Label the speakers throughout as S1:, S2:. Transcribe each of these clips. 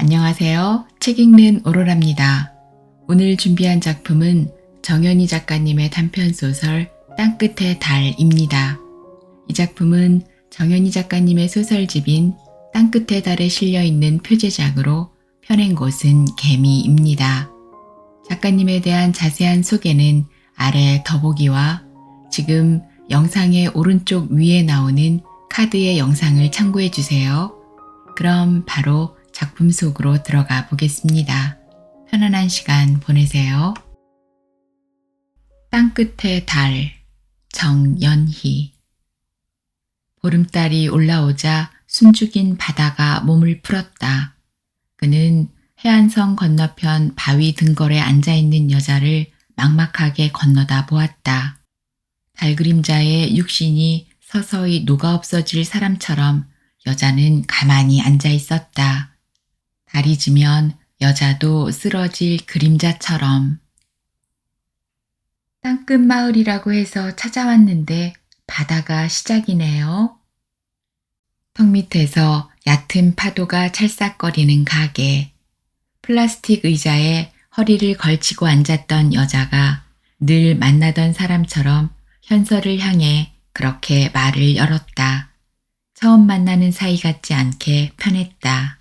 S1: 안녕하세요. 책 읽는 오로라입니다. 오늘 준비한 작품은 정연희 작가님의 단편소설 땅끝의 달입니다. 이 작품은 정연희 작가님의 소설집인 땅끝의 달에 실려있는 표제작으로 펴낸 곳은 개미입니다. 작가님에 대한 자세한 소개는 아래 더보기와 지금 영상의 오른쪽 위에 나오는 카드의 영상을 참고해 주세요. 그럼 바로 작품 속으로 들어가 보겠습니다. 편안한 시간 보내세요. 땅끝의 달, 정연희. 보름달이 올라오자 숨죽인 바다가 몸을 풀었다. 그는 해안성 건너편 바위 등걸에 앉아있는 여자를 막막하게 건너다 보았다. 달그림자의 육신이 서서히 녹아 없어질 사람처럼 여자는 가만히 앉아 있었다. 달이 지면 여자도 쓰러질 그림자처럼. 땅끝 마을이라고 해서 찾아왔는데 바다가 시작이네요. 턱 밑에서 얕은 파도가 찰싹거리는 가게. 플라스틱 의자에 허리를 걸치고 앉았던 여자가 늘 만나던 사람처럼 현서를 향해 그렇게 말을 열었다. 처음 만나는 사이 같지 않게 편했다.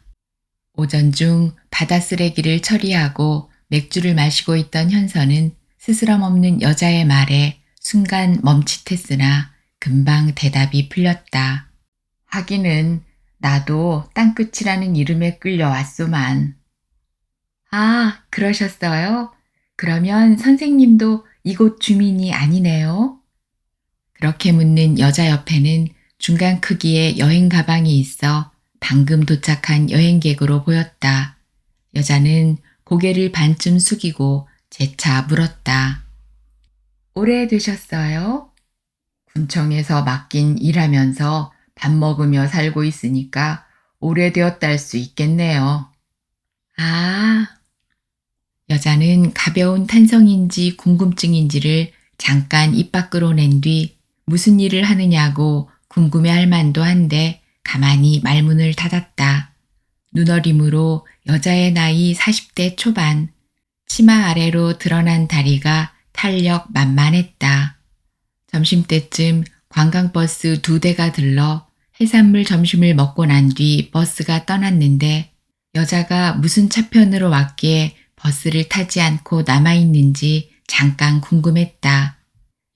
S1: 오전 중 바다 쓰레기를 처리하고 맥주를 마시고 있던 현서는 스스럼 없는 여자의 말에 순간 멈칫했으나 금방 대답이 풀렸다. 하기는 나도 땅끝이라는 이름에 끌려왔소만. 아, 그러셨어요? 그러면 선생님도 이곳 주민이 아니네요? 그렇게 묻는 여자 옆에는 중간 크기의 여행 가방이 있어 방금 도착한 여행객으로 보였다. 여자는 고개를 반쯤 숙이고 재차 물었다. 오래되셨어요? 군청에서 맡긴 일하면서 밥 먹으며 살고 있으니까 오래되었다 할 수 있겠네요. 아. 여자는 가벼운 탄성인지 궁금증인지를 잠깐 입 밖으로 낸 뒤 무슨 일을 하느냐고 궁금해할 만도 한데 가만히 말문을 닫았다. 눈어림으로 여자의 나이 40대 초반, 치마 아래로 드러난 다리가 탄력 만만했다. 점심때쯤 관광버스 2대가 들러 해산물 점심을 먹고 난 뒤 버스가 떠났는데 여자가 무슨 차편으로 왔기에 버스를 타지 않고 남아있는지 잠깐 궁금했다.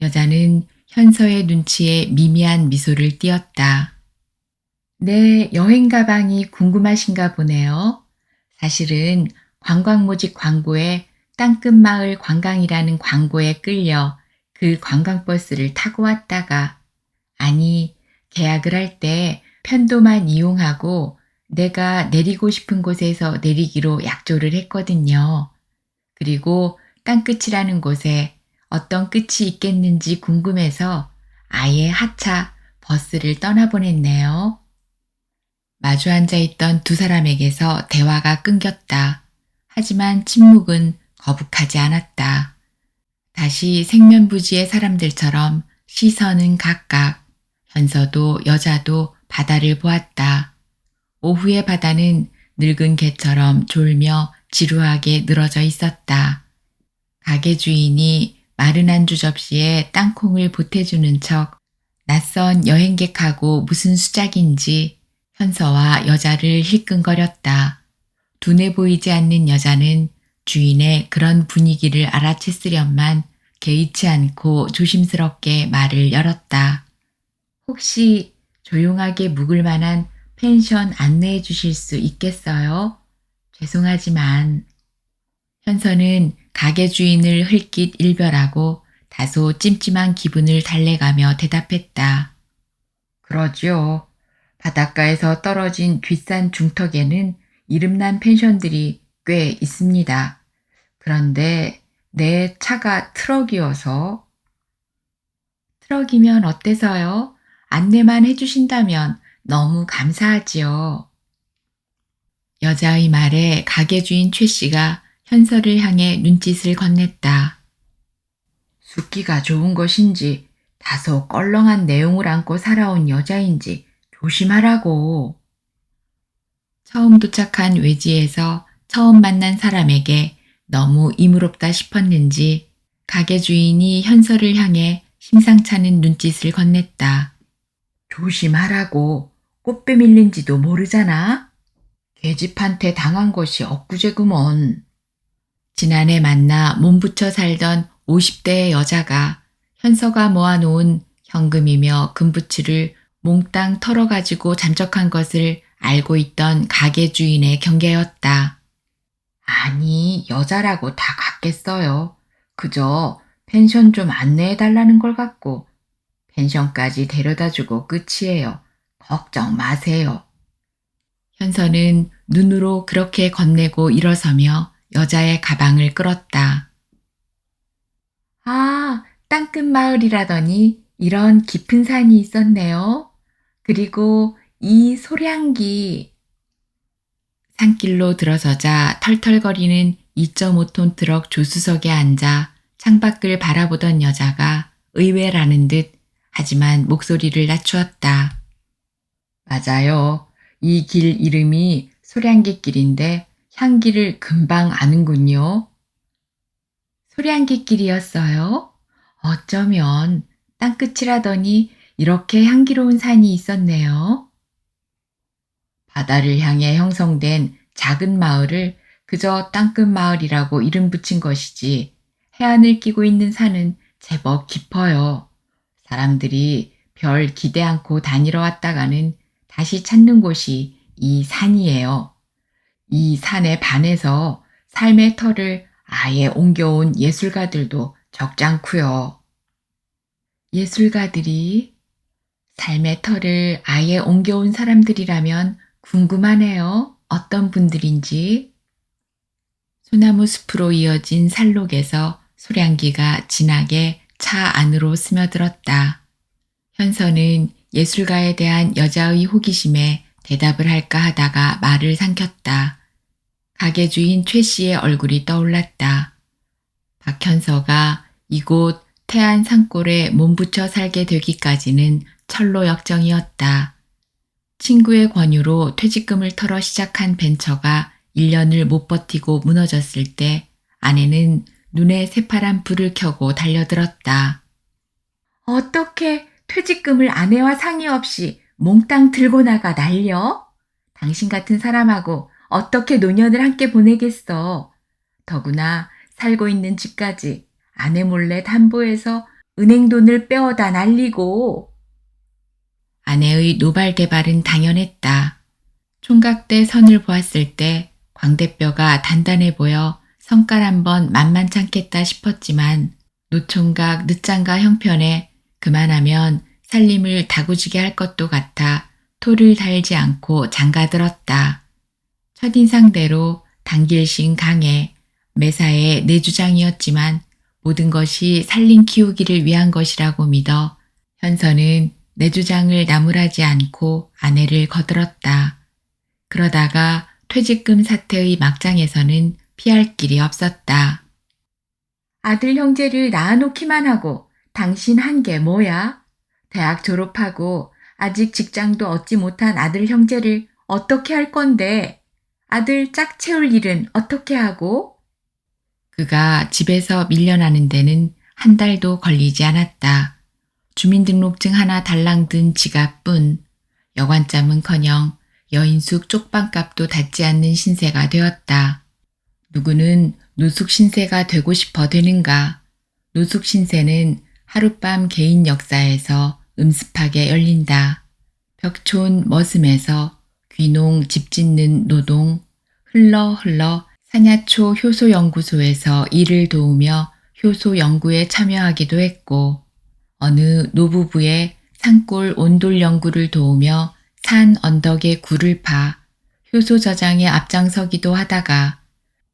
S1: 여자는 현서의 눈치에 미미한 미소를 띄었다. 네, 여행 가방이 궁금하신가 보네요. 사실은 관광모직 광고에 땅끝마을 관광이라는 광고에 끌려 그 관광버스를 타고 왔다가 아니, 계약을 할 때 편도만 이용하고 내가 내리고 싶은 곳에서 내리기로 약조를 했거든요. 그리고 땅끝이라는 곳에 어떤 끝이 있겠는지 궁금해서 아예 하차 버스를 떠나보냈네요. 마주 앉아있던 두 사람에게서 대화가 끊겼다. 하지만 침묵은 거북하지 않았다. 다시 생면부지의 사람들처럼 시선은 각각, 현서도 여자도 바다를 보았다. 오후의 바다는 늙은 개처럼 졸며 지루하게 늘어져 있었다. 가게 주인이 마른 안주 접시에 땅콩을 보태주는 척 낯선 여행객하고 무슨 수작인지 현서와 여자를 힐끔거렸다. 둔해 보이지 않는 여자는 주인의 그런 분위기를 알아챘으련만 개의치 않고 조심스럽게 말을 열었다. 혹시 조용하게 묵을 만한 펜션 안내해 주실 수 있겠어요? 죄송하지만. 현서는 가게 주인을 흘낏 일별하고 다소 찜찜한 기분을 달래가며 대답했다. 그러지요. 바닷가에서 떨어진 뒷산 중턱에는 이름난 펜션들이 꽤 있습니다. 그런데 내 차가 트럭이어서. 트럭이면 어때서요? 안내만 해주신다면 너무 감사하지요. 여자의 말에 가게 주인 최 씨가 현서를 향해 눈짓을 건넸다. 숫기가 좋은 것인지 다소 껄렁한 내용을 안고 살아온 여자인지 조심하라고. 처음 도착한 외지에서 처음 만난 사람에게 너무 이무롭다 싶었는지 가게 주인이 현서를 향해 심상찮은 눈짓을 건넸다. 조심하라고. 꽃뱀 밀린지도 모르잖아. 계집한테 당한 것이 엊그제구먼. 지난해 만나 몸붙여 살던 50대의 여자가 현서가 모아놓은 현금이며 금부치를 몽땅 털어가지고 잠적한 것을 알고 있던 가게 주인의 경계였다. 아니, 여자라고 다 갔겠어요. 그저 펜션 좀 안내해달라는 걸 갖고 펜션까지 데려다주고 끝이에요. 걱정 마세요. 현서는 눈으로 그렇게 건네고 일어서며 여자의 가방을 끌었다. 아, 땅끝 마을이라더니 이런 깊은 산이 있었네요. 그리고 이 소량기. 산길로 들어서자 털털거리는 2.5톤 트럭 조수석에 앉아 창밖을 바라보던 여자가 의외라는 듯 하지만 목소리를 낮추었다. 맞아요. 이 길 이름이 소량기 길인데 향기를 금방 아는군요. 소량기 길이었어요? 어쩌면 땅끝이라더니 이렇게 향기로운 산이 있었네요. 바다를 향해 형성된 작은 마을을 그저 땅끝 마을이라고 이름 붙인 것이지 해안을 끼고 있는 산은 제법 깊어요. 사람들이 별 기대 않고 다니러 왔다가는 다시 찾는 곳이 이 산이에요. 이 산에 반해서 삶의 터를 아예 옮겨온 예술가들도 적잖고요. 예술가들이 삶의 터를 아예 옮겨온 사람들이라면 궁금하네요. 어떤 분들인지. 소나무 숲으로 이어진 산록에서 소량기가 진하게 차 안으로 스며들었다. 현서는 예술가에 대한 여자의 호기심에 대답을 할까 하다가 말을 삼켰다. 가게 주인 최 씨의 얼굴이 떠올랐다. 박현서가 이곳 태안 산골에 몸붙여 살게 되기까지는 철로 역정이었다. 친구의 권유로 퇴직금을 털어 시작한 벤처가 1년을 못 버티고 무너졌을 때 아내는 눈에 새파란 불을 켜고 달려들었다. 어떻게 퇴직금을 아내와 상의 없이 몽땅 들고 나가 날려? 당신 같은 사람하고 어떻게 노년을 함께 보내겠어. 더구나 살고 있는 집까지 아내 몰래 담보해서 은행 돈을 빼어다 날리고. 아내의 노발대발은 당연했다. 총각대 선을 보았을 때 광대뼈가 단단해 보여 성깔 한번 만만찮겠다 싶었지만 노총각 늦장가 형편에 그만하면 살림을 다구지게 할 것도 같아 토를 달지 않고 장가들었다. 첫인상대로 당길신 강해 매사에 내 주장이었지만 모든 것이 살림 키우기를 위한 것이라고 믿어 현서는 내 주장을 나무라지 않고 아내를 거들었다. 그러다가 퇴직금 사태의 막장에서는 피할 길이 없었다. 아들 형제를 낳아놓기만 하고 당신 한 게 뭐야? 대학 졸업하고 아직 직장도 얻지 못한 아들 형제를 어떻게 할 건데? 아들 짝 채울 일은 어떻게 하고? 그가 집에서 밀려나는 데는 한 달도 걸리지 않았다. 주민등록증 하나 달랑 든 지갑뿐 여관짬은커녕 여인숙 쪽방값도 닿지 않는 신세가 되었다. 누구는 노숙 신세가 되고 싶어 되는가? 노숙 신세는 하룻밤 개인 역사에서 음습하게 열린다. 벽촌 머슴에서 귀농 집 짓는 노동, 흘러 사냐초 효소연구소에서 일을 도우며 효소 연구에 참여하기도 했고 어느 노부부의 산골 온돌 연구를 도우며 산 언덕에 굴을 파 효소 저장에 앞장서기도 하다가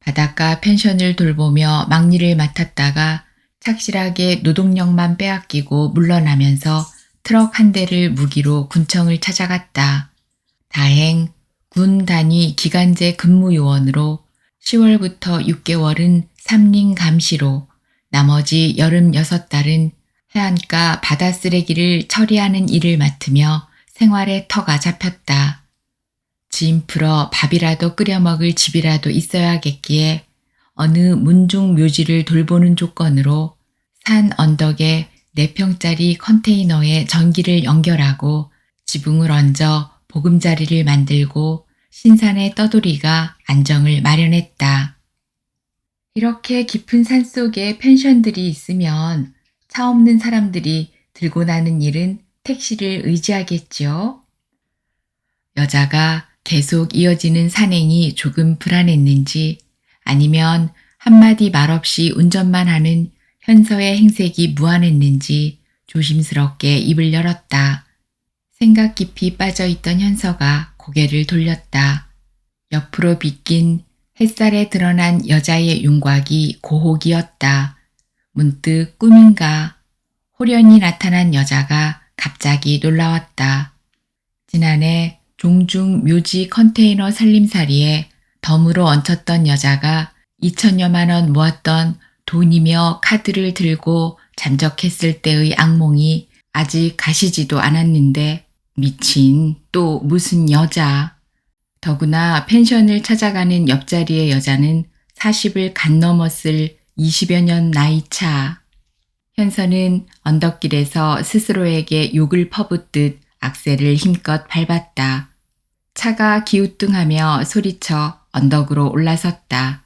S1: 바닷가 펜션을 돌보며 막일을 맡았다가 착실하게 노동력만 빼앗기고 물러나면서 트럭 한 대를 무기로 군청을 찾아갔다. 다행 군 단위 기간제 근무요원으로 10월부터 6개월은 삼림 감시로 나머지 여름 6달은 해안가 바다 쓰레기를 처리하는 일을 맡으며 생활의 터가 잡혔다. 짐 풀어 밥이라도 끓여 먹을 집이라도 있어야겠기에 어느 문중 묘지를 돌보는 조건으로 산 언덕에 4평짜리 컨테이너에 전기를 연결하고 지붕을 얹어 보금자리를 만들고 신산의 떠돌이가 안정을 마련했다. 이렇게 깊은 산속에 펜션들이 있으면 차 없는 사람들이 들고 나는 일은 택시를 의지하겠지요. 여자가 계속 이어지는 산행이 조금 불안했는지 아니면 한마디 말없이 운전만 하는 현서의 행색이 무안했는지 조심스럽게 입을 열었다. 생각 깊이 빠져있던 현서가 고개를 돌렸다. 옆으로 비낀 햇살에 드러난 여자의 윤곽이 고혹이었다. 문득 꿈인가 호련히 나타난 여자가 갑자기 놀라웠다. 지난해 종중 묘지 컨테이너 살림살이에 덤으로 얹혔던 여자가 2천여만 원 모았던 돈이며 카드를 들고 잠적했을 때의 악몽이 아직 가시지도 않았는데 미친 또 무슨 여자. 더구나 펜션을 찾아가는 옆자리의 여자는 40을 간 넘었을 20여 년 나이 차. 현서는 언덕길에서 스스로에게 욕을 퍼붓듯 악셀을 힘껏 밟았다. 차가 기우뚱하며 소리쳐 언덕으로 올라섰다.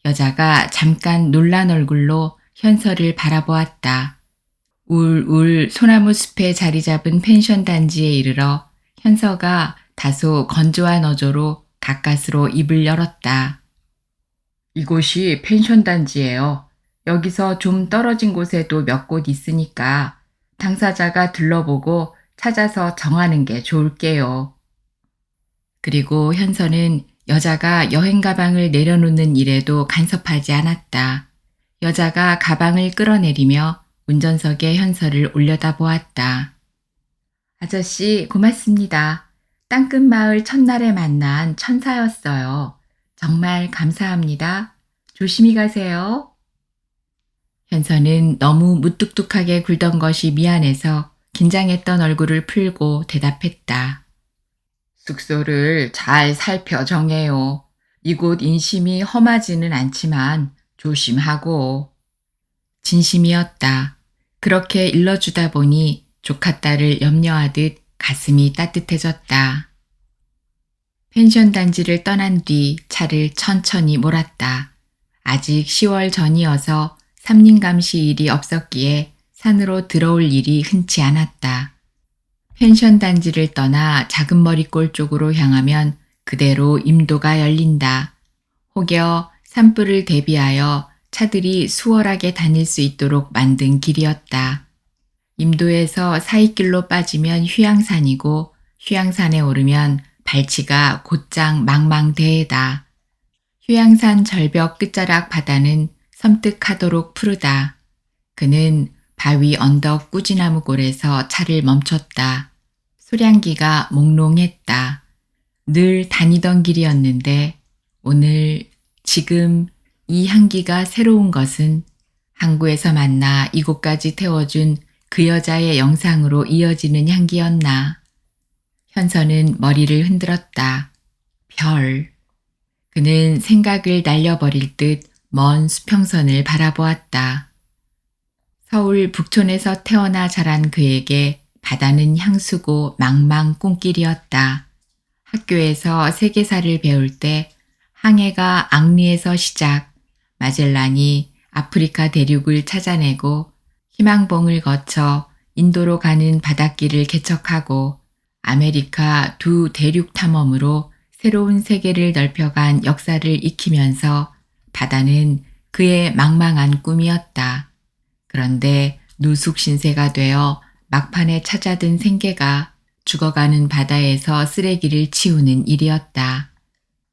S1: 여자가 잠깐 놀란 얼굴로 현서를 바라보았다. 울울 소나무 숲에 자리 잡은 펜션 단지에 이르러 현서가 다소 건조한 어조로 가까스로 입을 열었다. 이곳이 펜션 단지예요. 여기서 좀 떨어진 곳에도 몇 곳 있으니까 당사자가 들러보고 찾아서 정하는 게 좋을게요. 그리고 현서는 여자가 여행 가방을 내려놓는 일에도 간섭하지 않았다. 여자가 가방을 끌어내리며 운전석에 현서를 올려다보았다. 아저씨 고맙습니다. 땅끝마을 첫날에 만난 천사였어요. 정말 감사합니다. 조심히 가세요. 현서는 너무 무뚝뚝하게 굴던 것이 미안해서 긴장했던 얼굴을 풀고 대답했다. 숙소를 잘 살펴 정해요. 이곳 인심이 험하지는 않지만 조심하고. 진심이었다. 그렇게 일러주다 보니 조카딸을 염려하듯 가슴이 따뜻해졌다. 펜션 단지를 떠난 뒤 차를 천천히 몰았다. 아직 10월 전이어서 삼림감시 일이 없었기에 산으로 들어올 일이 흔치 않았다. 펜션 단지를 떠나 작은 머리골 쪽으로 향하면 그대로 임도가 열린다. 혹여 산불을 대비하여 차들이 수월하게 다닐 수 있도록 만든 길이었다. 임도에서 사이길로 빠지면 휴양산이고 휴양산에 오르면 발치가 곧장 망망대해다. 휴양산 절벽 끝자락 바다는 섬뜩하도록 푸르다. 그는 바위 언덕 꾸지나무 골에서 차를 멈췄다. 소량기가 몽롱했다. 늘 다니던 길이었는데 오늘 지금 이 향기가 새로운 것은 항구에서 만나 이곳까지 태워준 그 여자의 영상으로 이어지는 향기였나. 현서는 머리를 흔들었다. 별. 그는 생각을 날려버릴 듯 먼 수평선을 바라보았다. 서울 북촌에서 태어나 자란 그에게 바다는 향수고 망망 꿈길이었다. 학교에서 세계사를 배울 때 항해가 앙리에서 시작, 마젤란이 아프리카 대륙을 찾아내고 희망봉을 거쳐 인도로 가는 바닷길을 개척하고 아메리카 두 대륙 탐험으로 새로운 세계를 넓혀간 역사를 익히면서 바다는 그의 망망한 꿈이었다. 그런데 누숙신세가 되어 막판에 찾아든 생계가 죽어가는 바다에서 쓰레기를 치우는 일이었다.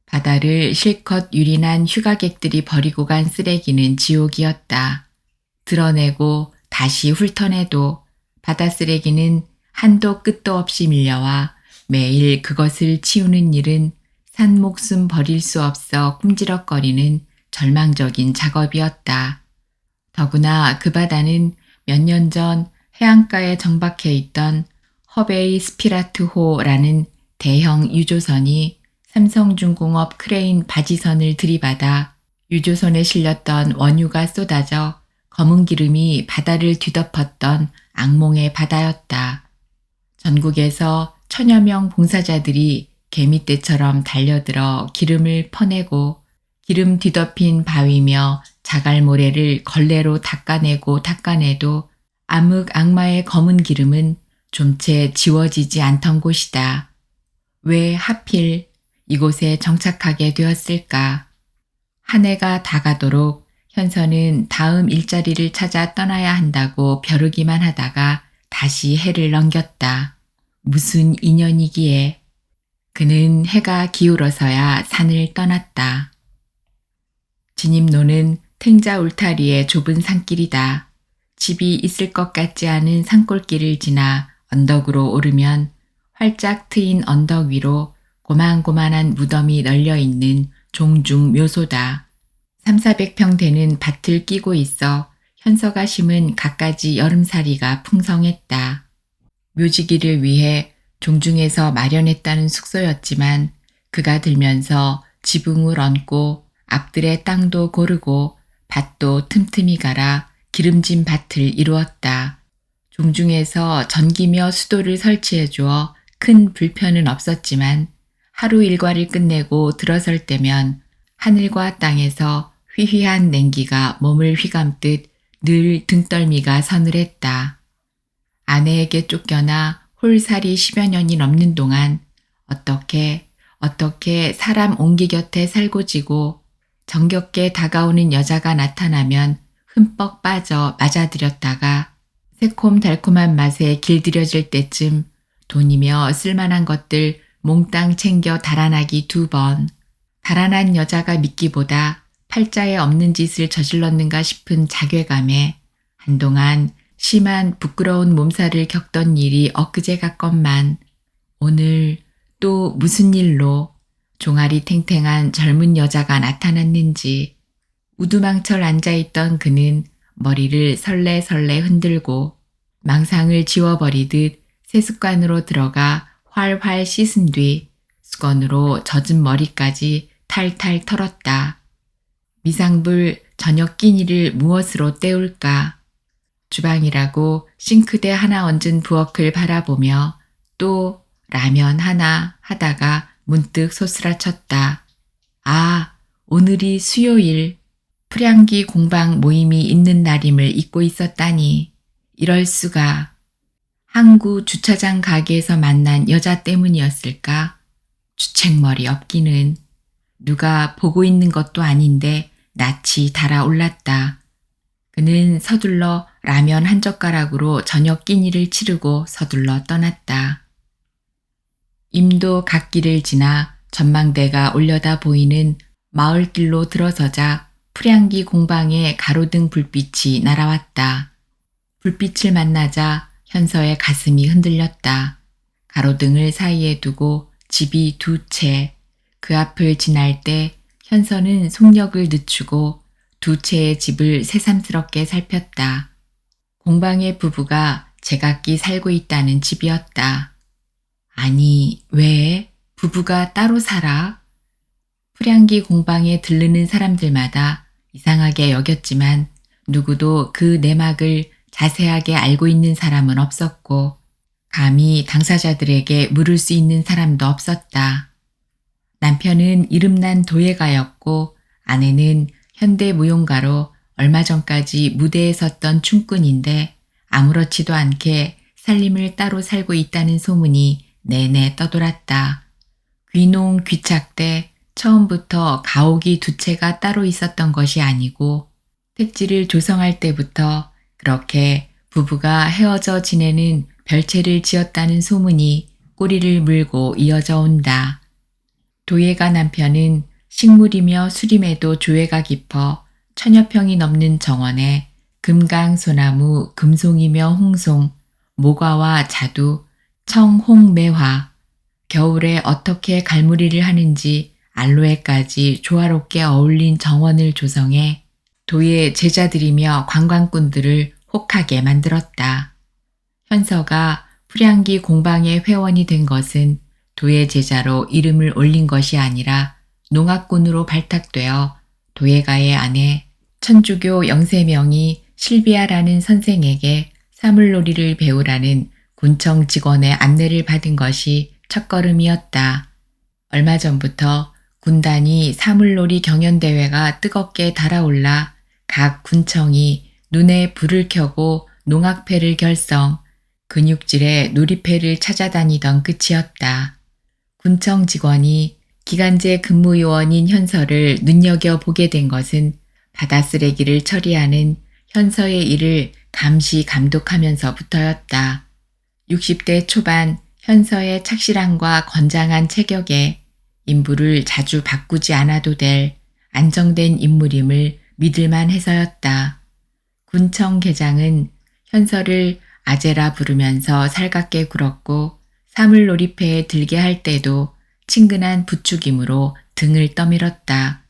S1: 바다를 실컷 유린한 휴가객들이 버리고 간 쓰레기는 지옥이었다. 드러내고 다시 훑어내도 바다 쓰레기는 한도 끝도 없이 밀려와 매일 그것을 치우는 일은 산 목숨 버릴 수 없어 꿈지럭거리는 절망적인 작업이었다. 더구나 그 바다는 몇 년 전 해안가에 정박해 있던 허베이 스피라트호라는 대형 유조선이 삼성중공업 크레인 바지선을 들이받아 유조선에 실렸던 원유가 쏟아져 검은 기름이 바다를 뒤덮었던 악몽의 바다였다. 전국에서 천여 명 봉사자들이 개미떼처럼 달려들어 기름을 퍼내고 기름 뒤덮인 바위며 자갈모래를 걸레로 닦아내도 암흑 악마의 검은 기름은 좀채 지워지지 않던 곳이다. 왜 하필 이곳에 정착하게 되었을까? 한 해가 다 가도록 현서는 다음 일자리를 찾아 떠나야 한다고 벼르기만 하다가 다시 해를 넘겼다. 무슨 인연이기에. 그는 해가 기울어서야 산을 떠났다. 진입로는 탱자 울타리의 좁은 산길이다. 집이 있을 것 같지 않은 산골길을 지나 언덕으로 오르면 활짝 트인 언덕 위로 고만고만한 무덤이 널려있는 종중 묘소다. 3,400평 되는 밭을 끼고 있어 현서가 심은 갖가지 여름살이가 풍성했다. 묘지기를 위해 종중에서 마련했다는 숙소였지만 그가 들면서 지붕을 얹고 앞들의 땅도 고르고 밭도 틈틈이 갈아 기름진 밭을 이루었다. 종중에서 전기며 수도를 설치해 주어 큰 불편은 없었지만 하루 일과를 끝내고 들어설 때면 하늘과 땅에서 휘휘한 냉기가 몸을 휘감듯 늘 등떨미가 서늘했다. 아내에게 쫓겨나 홀살이 10여 년이 넘는 동안 어떻게 사람 옹기 곁에 살고 지고 정겹게 다가오는 여자가 나타나면 흠뻑 빠져 맞아들였다가 새콤달콤한 맛에 길들여질 때쯤 돈이며 쓸만한 것들 몽땅 챙겨 달아나기 2번. 달아난 여자가 믿기보다 팔자에 없는 짓을 저질렀는가 싶은 자괴감에 한동안 심한 부끄러운 몸살을 겪던 일이 엊그제 같건만 오늘 또 무슨 일로 종아리 탱탱한 젊은 여자가 나타났는지 우두망철 앉아있던 그는 머리를 설레설레 흔들고 망상을 지워버리듯 세숫간으로 들어가 활활 씻은 뒤 수건으로 젖은 머리까지 탈탈 털었다. 미상불 저녁 끼니를 무엇으로 때울까? 주방이라고 싱크대 하나 얹은 부엌을 바라보며 또 라면 하나 하다가 문득 소스라쳤다. 아, 오늘이 수요일. 프량기 공방 모임이 있는 날임을 잊고 있었다니. 이럴 수가. 항구 주차장 가게에서 만난 여자 때문이었을까? 주책머리 없기는. 누가 보고 있는 것도 아닌데 낯이 달아올랐다. 그는 서둘러 라면 한 젓가락으로 저녁 끼니를 치르고 서둘러 떠났다. 임도 갓길을 지나 전망대가 올려다 보이는 마을길로 들어서자 프량기 공방에 가로등 불빛이 날아왔다. 불빛을 만나자 현서의 가슴이 흔들렸다. 가로등을 사이에 두고 집이 2채, 그 앞을 지날 때 현서는 속력을 늦추고 2채의 집을 새삼스럽게 살폈다. 공방의 부부가 제각기 살고 있다는 집이었다. 아니, 왜? 부부가 따로 살아? 프량기 공방에 들르는 사람들마다 이상하게 여겼지만 누구도 그 내막을 자세하게 알고 있는 사람은 없었고 감히 당사자들에게 물을 수 있는 사람도 없었다. 남편은 이름난 도예가였고 아내는 현대무용가로 얼마 전까지 무대에 섰던 춤꾼인데 아무렇지도 않게 살림을 따로 살고 있다는 소문이 내내 떠돌았다. 귀농 귀착 때 처음부터 가옥이 2채가 따로 있었던 것이 아니고 택지를 조성할 때부터 그렇게 부부가 헤어져 지내는 별채를 지었다는 소문이 꼬리를 물고 이어져 온다. 도예가 남편은 식물이며 수림에도 조예가 깊어 1000여 평이 넘는 정원에 금강, 소나무, 금송이며 홍송, 모과와 자두, 청, 홍, 매화, 겨울에 어떻게 갈무리를 하는지 알로에까지 조화롭게 어울린 정원을 조성해 도예 제자들이며 관광꾼들을 혹하게 만들었다. 현서가 프량기 공방의 회원이 된 것은 도의 제자로 이름을 올린 것이 아니라 농악꾼으로 발탁되어 도예가의 아내 천주교 영세명이 실비아라는 선생에게 사물놀이를 배우라는 군청 직원의 안내를 받은 것이 첫걸음이었다. 얼마 전부터 군단이 사물놀이 경연대회가 뜨겁게 달아올라 각 군청이 눈에 불을 켜고 농악패를 결성, 근육질의 놀이패를 찾아다니던 끝이었다. 군청 직원이 기간제 근무요원인 현서를 눈여겨보게 된 것은 바다쓰레기를 처리하는 현서의 일을 감시 감독하면서부터였다. 60대 초반 현서의 착실함과 건장한 체격에 인부를 자주 바꾸지 않아도 될 안정된 인물임을 믿을만 해서였다. 군청 계장은 현서를 아재라 부르면서 살갑게 굴었고 사물놀이패에 들게 할 때도 친근한 부축임으로 등을 떠밀었다.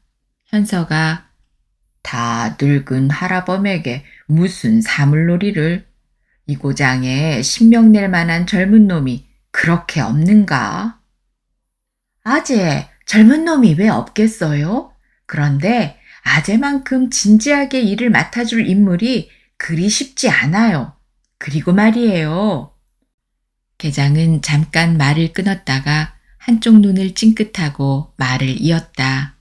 S1: 현서가 다 늙은 할아범에게 무슨 사물놀이를, 이 고장에 신명 낼 만한 젊은 놈이 그렇게 없는가? 아재, 젊은 놈이 왜 없겠어요? 그런데 아재만큼 진지하게 일을 맡아줄 인물이 그리 쉽지 않아요. 그리고 말이에요. 계장은 잠깐 말을 끊었다가 한쪽 눈을 찡긋하고 말을 이었다.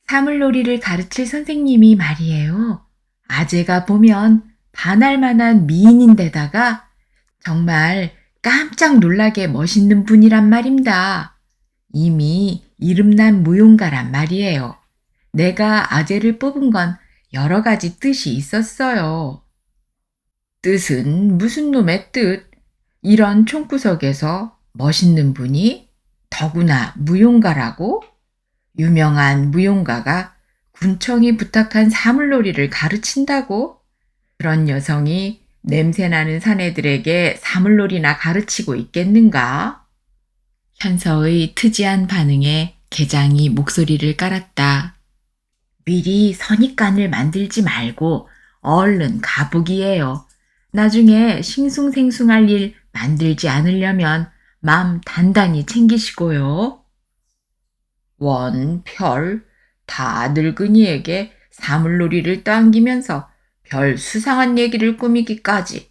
S1: 사물놀이를 가르칠 선생님이 말이에요. 아재가 보면 반할 만한 미인인데다가 정말 깜짝 놀라게 멋있는 분이란 말입니다. 이미 이름난 무용가란 말이에요. 내가 아재를 뽑은 건 여러 가지 뜻이 있었어요. 뜻은 무슨 놈의 뜻? 이런 총구석에서 멋있는 분이 더구나 무용가라고? 유명한 무용가가 군청이 부탁한 사물놀이를 가르친다고? 그런 여성이 냄새나는 사내들에게 사물놀이나 가르치고 있겠는가? 현서의 특이한 반응에 계장이 목소리를 깔았다. 미리 선입관을 만들지 말고 얼른 가보기예요. 나중에 싱숭생숭할 일 만들지 않으려면 맘 단단히 챙기시고요. 원, 다 늙은이에게 사물놀이를 떠안기면서 별 수상한 얘기를 꾸미기까지.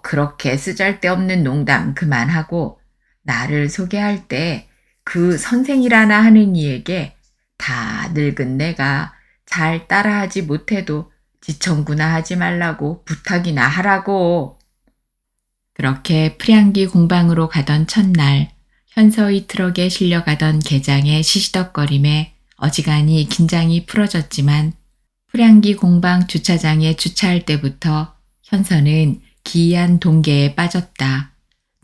S1: 그렇게 쓰잘데없는 농담 그만하고 나를 소개할 때 그 선생이라나 하는 이에게 다 늙은 내가 잘 따라하지 못해도 지청구나 하지 말라고 부탁이나 하라고. 그렇게 프량기 공방으로 가던 첫날 현서의 트럭에 실려가던 계장의 시시덕거림에 어지간히 긴장이 풀어졌지만 프량기 공방 주차장에 주차할 때부터 현서는 기이한 동계에 빠졌다.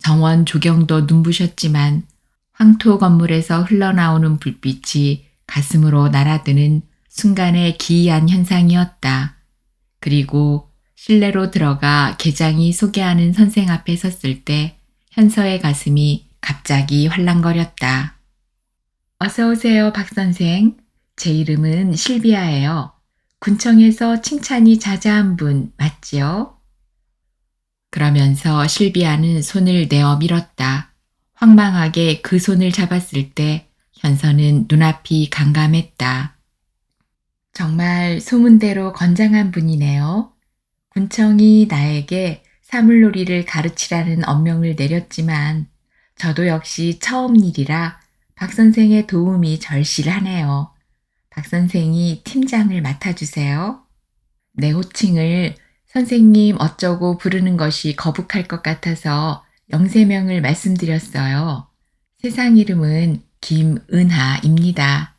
S1: 정원 조경도 눈부셨지만 황토 건물에서 흘러나오는 불빛이 가슴으로 날아드는 순간의 기이한 현상이었다. 그리고 실내로 들어가 계장이 소개하는 선생 앞에 섰을 때 현서의 가슴이 갑자기 활랑거렸다. 어서 오세요, 박 선생. 제 이름은 실비아예요. 군청에서 칭찬이 자자한 분 맞지요? 그러면서 실비아는 손을 내어 밀었다. 황망하게 그 손을 잡았을 때 현서는 눈앞이 깜깜했다. 정말 소문대로 건장한 분이네요. 군청이 나에게 사물놀이를 가르치라는 엄명을 내렸지만 저도 역시 처음 일이라 박 선생의 도움이 절실하네요. 박 선생이 팀장을 맡아주세요. 내 호칭을 선생님 어쩌고 부르는 것이 거북할 것 같아서 영세명을 말씀드렸어요. 세상 이름은 김은하입니다.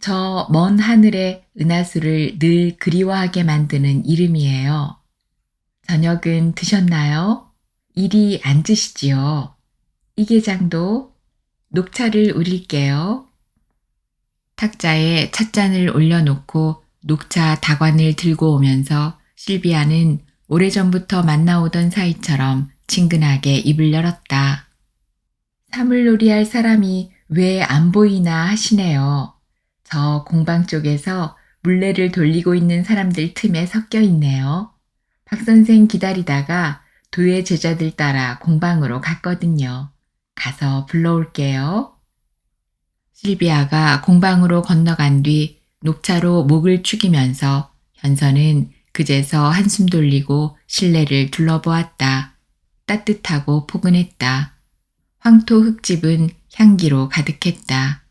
S1: 저 먼 하늘의 은하수를 늘 그리워하게 만드는 이름이에요. 저녁은 드셨나요? 이리 앉으시지요. 이 계장도 녹차를 우릴게요. 탁자에 찻잔을 올려놓고 녹차 다관을 들고 오면서 실비아는 오래전부터 만나오던 사이처럼 친근하게 입을 열었다. 사물놀이 할 사람이 왜 안 보이나 하시네요. 저 공방 쪽에서 물레를 돌리고 있는 사람들 틈에 섞여 있네요. 박 선생 기다리다가 도예 제자들 따라 공방으로 갔거든요. 가서 불러올게요. 실비아가 공방으로 건너간 뒤 녹차로 목을 축이면서 현서는 그제서 한숨 돌리고 실내를 둘러보았다. 따뜻하고 포근했다. 황토 흙집은 향기로 가득했다.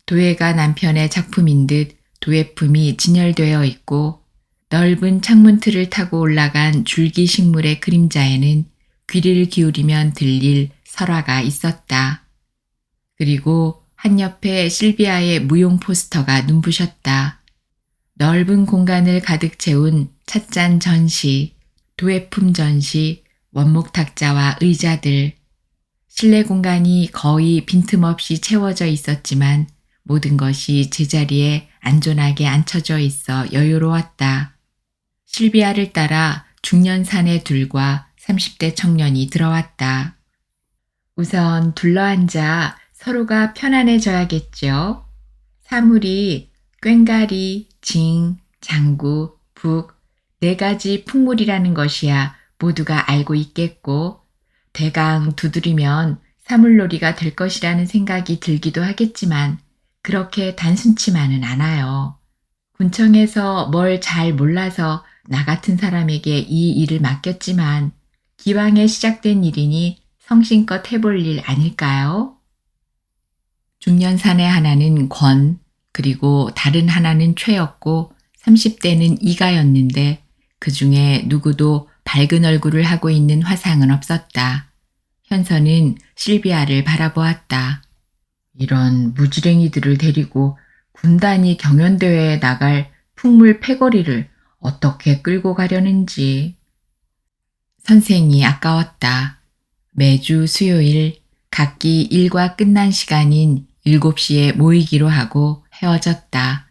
S1: 도예가 남편의 작품인 듯 도예품이 진열되어 있고 넓은 창문 틀을 타고 올라간 줄기식물의 그림자에는 귀를 기울이면 들릴 설화가 있었다. 그리고 한옆에 실비아의 무용 포스터가 눈부셨다. 넓은 공간을 가득 채운 찻잔 전시, 도예품 전시, 원목 탁자와 의자들. 실내 공간이 거의 빈틈없이 채워져 있었지만 모든 것이 제자리에 안전하게 앉혀져 있어 여유로웠다. 실비아를 따라 중년 사내 둘과 30대 청년이 들어왔다. 우선 둘러앉아 서로가 편안해져야겠죠. 사물이 꽹가리, 징, 장구, 북, 4가지 풍물이라는 것이야 모두가 알고 있겠고 대강 두드리면 사물놀이가 될 것이라는 생각이 들기도 하겠지만 그렇게 단순치만은 않아요. 군청에서 뭘 잘 몰라서 나 같은 사람에게 이 일을 맡겼지만 기왕에 시작된 일이니 성심껏 해볼 일 아닐까요? 중년 사내 하나는 권, 그리고 다른 하나는 최였고 30대는 이가였는데 그 중에 누구도 밝은 얼굴을 하고 있는 화상은 없었다. 현서는 실비아를 바라보았다. 이런 무지랭이들을 데리고 군단이 경연대회에 나갈 풍물 패거리를 어떻게 끌고 가려는지. 선생이 아까웠다. 매주 수요일 각기 일과 끝난 시간인 7시에 모이기로 하고 헤어졌다.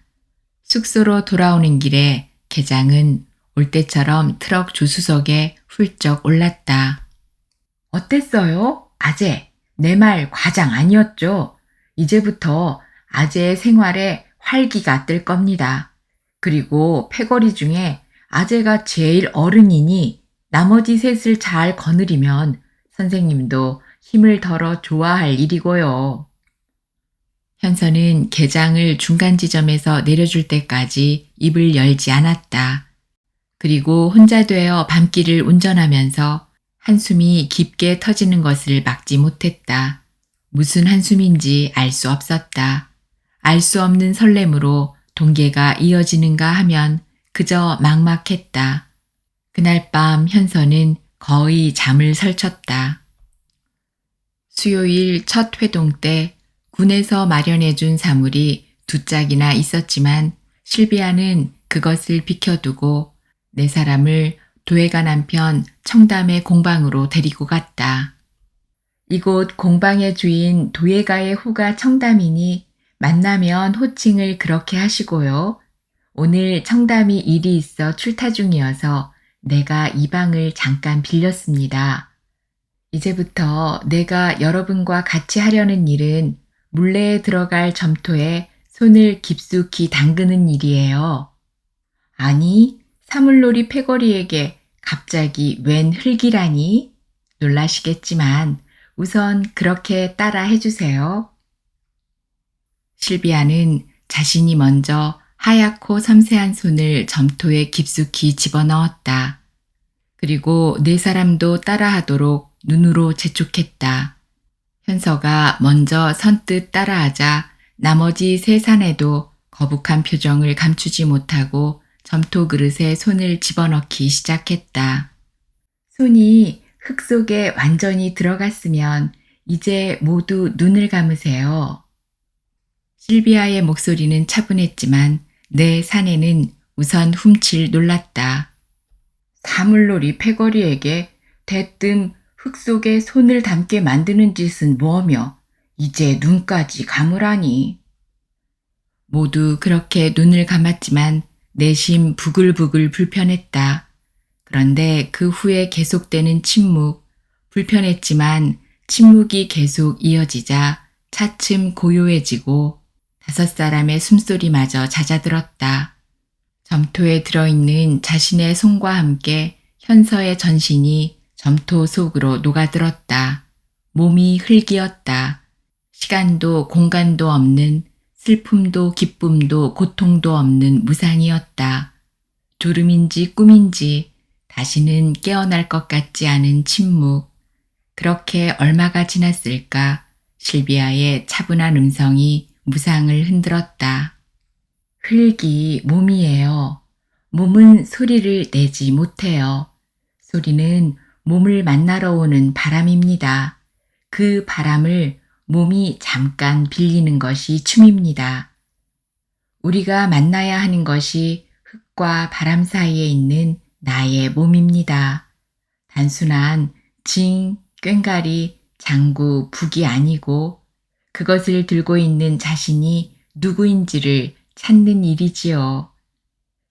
S1: 숙소로 돌아오는 길에 계장은 올 때처럼 트럭 조수석에 훌쩍 올랐다. 어땠어요? 아재, 내 말 과장 아니었죠? 이제부터 아재의 생활에 활기가 뜰 겁니다. 그리고 패거리 중에 아재가 제일 어른이니 나머지 셋을 잘 거느리면 선생님도 힘을 덜어 좋아할 일이고요. 현서는 계장을 중간 지점에서 내려줄 때까지 입을 열지 않았다. 그리고 혼자 되어 밤길을 운전하면서 한숨이 깊게 터지는 것을 막지 못했다. 무슨 한숨인지 알 수 없었다. 알 수 없는 설렘으로 동계가 이어지는가 하면 그저 막막했다. 그날 밤 현서는 거의 잠을 설쳤다. 수요일 첫 회동 때 군에서 마련해준 사물이 2짝이나 있었지만 실비아는 그것을 비켜두고 4사람을 도예가 남편 청담의 공방으로 데리고 갔다. 이곳 공방의 주인 도예가의 후가 청담이니 만나면 호칭을 그렇게 하시고요. 오늘 청담이 일이 있어 출타 중이어서 내가 이 방을 잠깐 빌렸습니다. 이제부터 내가 여러분과 같이 하려는 일은 물레에 들어갈 점토에 손을 깊숙이 담그는 일이에요. 아니, 사물놀이 패거리에게 갑자기 웬 흙이라니? 놀라시겠지만 우선 그렇게 따라 해주세요. 실비아는 자신이 먼저 하얗고 섬세한 손을 점토에 깊숙이 집어넣었다. 그리고 4사람도 따라하도록 눈으로 재촉했다. 현서가 먼저 선뜻 따라하자 나머지 3사내도 거북한 표정을 감추지 못하고 점토 그릇에 손을 집어넣기 시작했다. 손이 흙 속에 완전히 들어갔으면 이제 모두 눈을 감으세요. 실비아의 목소리는 차분했지만 내 사내는 우선 훔칠 놀랐다. 사물놀이 패거리에게 대뜸 흙 속에 손을 담게 만드는 짓은 뭐며 이제 눈까지 감으라니. 모두 그렇게 눈을 감았지만 내심 부글부글 불편했다. 그런데 그 후에 계속되는 침묵, 불편했지만 침묵이 계속 이어지자 차츰 고요해지고 5사람의 숨소리마저 잦아들었다. 점토에 들어있는 자신의 손과 함께 현서의 전신이 점토 속으로 녹아들었다. 몸이 흙이었다. 시간도 공간도 없는, 슬픔도 기쁨도 고통도 없는 무상이었다. 졸음인지 꿈인지 다시는 깨어날 것 같지 않은 침묵. 그렇게 얼마가 지났을까? 실비아의 차분한 음성이 무상을 흔들었다. 흙이 몸이에요. 몸은 소리를 내지 못해요. 소리는 몸을 만나러 오는 바람입니다. 그 바람을 몸이 잠깐 빌리는 것이 춤입니다. 우리가 만나야 하는 것이 흙과 바람 사이에 있는 나의 몸입니다. 단순한 징, 꽹가리, 장구, 북이 아니고 그것을 들고 있는 자신이 누구인지를 찾는 일이지요.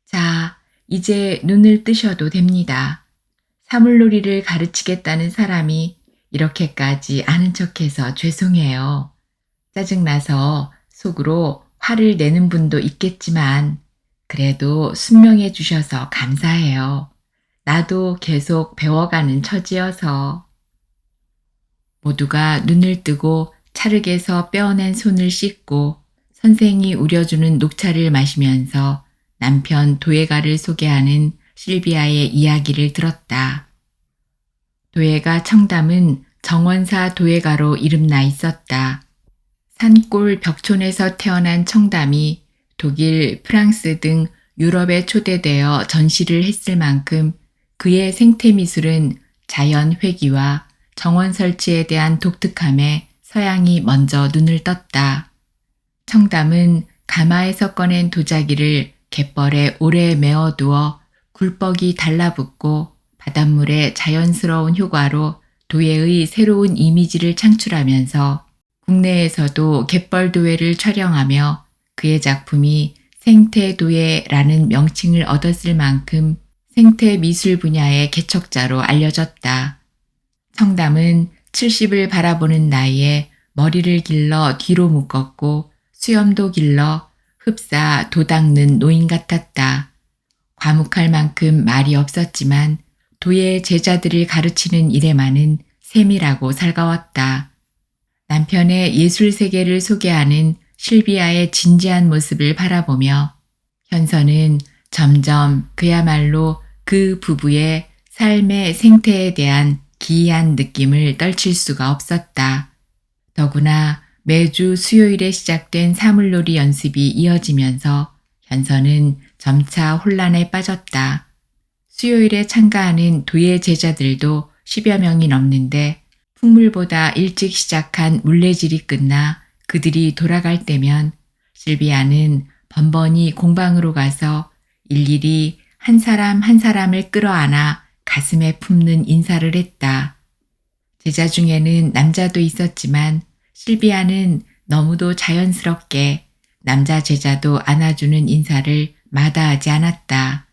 S1: 자, 이제 눈을 뜨셔도 됩니다. 사물놀이를 가르치겠다는 사람이 이렇게까지 아는 척해서 죄송해요. 짜증나서 속으로 화를 내는 분도 있겠지만 그래도 순명해 주셔서 감사해요. 나도 계속 배워가는 처지여서. 모두가 눈을 뜨고 찰흙에서 빼어낸 손을 씻고 선생이 우려주는 녹차를 마시면서 남편 도예가를 소개하는 실비아의 이야기를 들었다. 도예가 청담은 정원사 도예가로 이름나 있었다. 산골 벽촌에서 태어난 청담이 독일, 프랑스 등 유럽에 초대되어 전시를 했을 만큼 그의 생태미술은 자연 회귀와 정원 설치에 대한 독특함에 서양이 먼저 눈을 떴다. 청담은 가마에서 꺼낸 도자기를 갯벌에 오래 메어두어 굴뻑이 달라붙고 바닷물의 자연스러운 효과로 도예의 새로운 이미지를 창출하면서 국내에서도 갯벌 도예를 촬영하며 그의 작품이 생태도예라는 명칭을 얻었을 만큼 생태미술 분야의 개척자로 알려졌다. 청담은 70을 바라보는 나이에 머리를 길러 뒤로 묶었고 수염도 길러 흡사 도 닦는 노인 같았다. 과묵할 만큼 말이 없었지만 도예 제자들을 가르치는 일에만은 세밀하고 살가웠다. 남편의 예술 세계를 소개하는 실비아의 진지한 모습을 바라보며 현서는 점점 그야말로 그 부부의 삶의 생태에 대한 기이한 느낌을 떨칠 수가 없었다. 더구나 매주 수요일에 시작된 사물놀이 연습이 이어지면서 현서는 점차 혼란에 빠졌다. 수요일에 참가하는 도예 제자들도 10여 명이 넘는데 풍물보다 일찍 시작한 물레질이 끝나 그들이 돌아갈 때면 실비아는 번번이 공방으로 가서 일일이 한 사람 한 사람을 끌어안아 가슴에 품는 인사를 했다. 제자 중에는 남자도 있었지만 실비아는 너무도 자연스럽게 남자 제자도 안아주는 인사를 마다하지 않았다.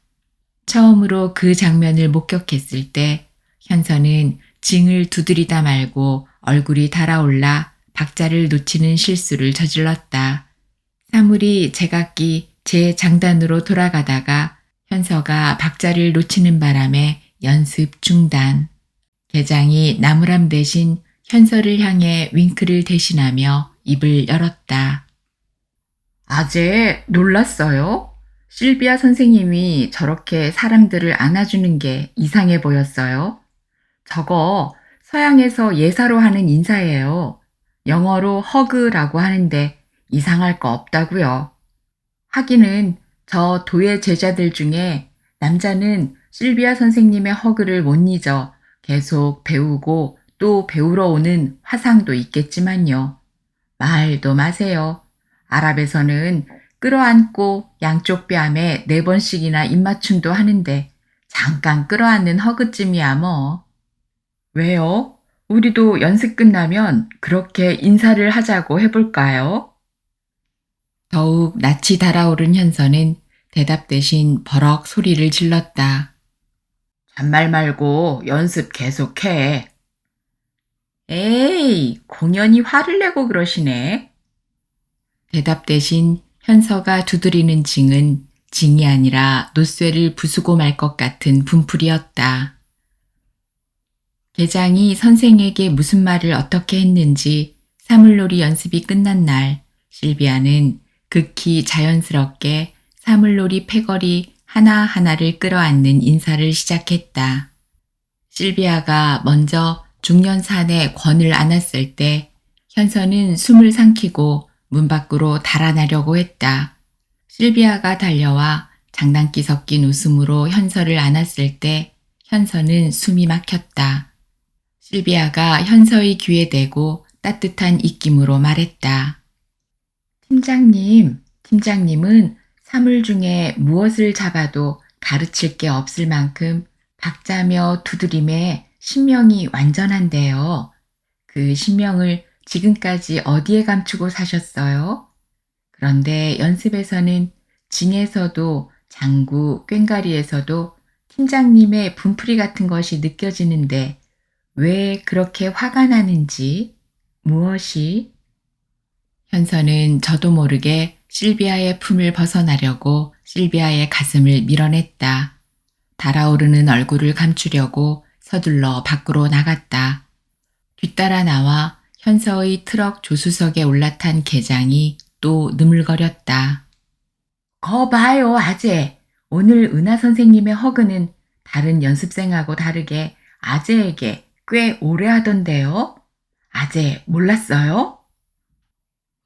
S1: 처음으로 그 장면을 목격했을 때 현서는 징을 두드리다 말고 얼굴이 달아올라 박자를 놓치는 실수를 저질렀다. 사물이 제각기 제 장단으로 돌아가다가 현서가 박자를 놓치는 바람에 연습 중단. 계장이 나무람 대신 현서를 향해 윙크를 대신하며 입을 열었다. 아재 놀랐어요? 실비아 선생님이 저렇게 사람들을 안아주는 게 이상해 보였어요. 저거 서양에서 예사로 하는 인사예요. 영어로 허그라고 하는데 이상할 거 없다고요. 하기는 저 도예 제자들 중에 남자는 실비아 선생님의 허그를 못 잊어 계속 배우고 또 배우러 오는 화상도 있겠지만요. 말도 마세요. 아랍에서는 끌어안고 양쪽 뺨에 4번씩이나 입맞춤도 하는데 잠깐 끌어안는 허그쯤이야 뭐. 왜요? 우리도 연습 끝나면 그렇게 인사를 하자고 해볼까요? 더욱 낯이 달아오른 현서는 대답 대신 버럭 소리를 질렀다. 잔말 말고 연습 계속해. 에이, 공연히 화를 내고 그러시네. 대답 대신 현서가 두드리는 징은 징이 아니라 노쇠를 부수고 말 것 같은 분풀이었다. 계장이 선생에게 무슨 말을 어떻게 했는지 사물놀이 연습이 끝난 날 실비아는 극히 자연스럽게 사물놀이 패거리 하나하나를 끌어안는 인사를 시작했다. 실비아가 먼저 중년산에 권을 안았을 때 현서는 숨을 삼키고 문 밖으로 달아나려고 했다. 실비아가 달려와 장난기 섞인 웃음으로 현서를 안았을 때 현서는 숨이 막혔다. 실비아가 현서의 귀에 대고 따뜻한 입김으로 말했다. 팀장님은 사물 중에 무엇을 잡아도 가르칠 게 없을 만큼 박자며 두드림에 신명이 완전한데요. 그 신명을 지금까지 어디에 감추고 사셨어요? 그런데 연습에서는 징에서도 장구, 꽹과리에서도 팀장님의 분풀이 같은 것이 느껴지는데 왜 그렇게 화가 나는지, 무엇이? 현서는 저도 모르게 실비아의 품을 벗어나려고 실비아의 가슴을 밀어냈다. 달아오르는 얼굴을 감추려고 서둘러 밖으로 나갔다. 뒤따라 나와 현서의 트럭 조수석에 올라탄 계장이 또 느물거렸다. 거 봐요, 아재. 오늘 은하 선생님의 허그는 다른 연습생하고 다르게 아재에게 꽤 오래 하던데요. 아재 몰랐어요?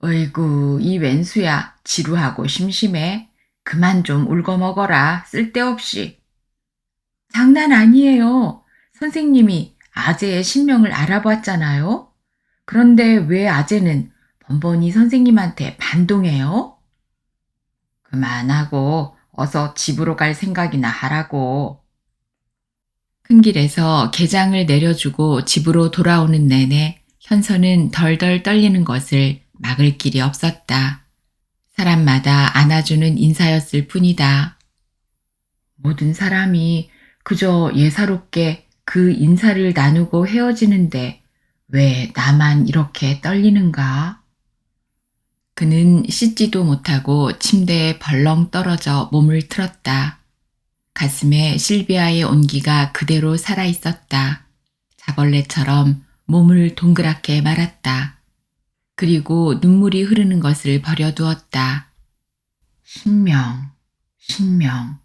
S1: 어이구, 이 웬수야. 지루하고 심심해. 그만 좀 울고 먹어라. 쓸데없이. 장난 아니에요. 선생님이 아재의 신명을 알아봤잖아요. 그런데 왜 아재는 번번이 선생님한테 반동해요? 그만하고 어서 집으로 갈 생각이나 하라고. 큰 길에서 계장을 내려주고 집으로 돌아오는 내내 현서는 덜덜 떨리는 것을 막을 길이 없었다. 사람마다 안아주는 인사였을 뿐이다. 모든 사람이 그저 예사롭게 그 인사를 나누고 헤어지는데 왜 나만 이렇게 떨리는가? 그는 씻지도 못하고 침대에 벌렁 떨어져 몸을 틀었다. 가슴에 실비아의 온기가 그대로 살아있었다. 자벌레처럼 몸을 동그랗게 말았다. 그리고 눈물이 흐르는 것을 버려두었다. 신명.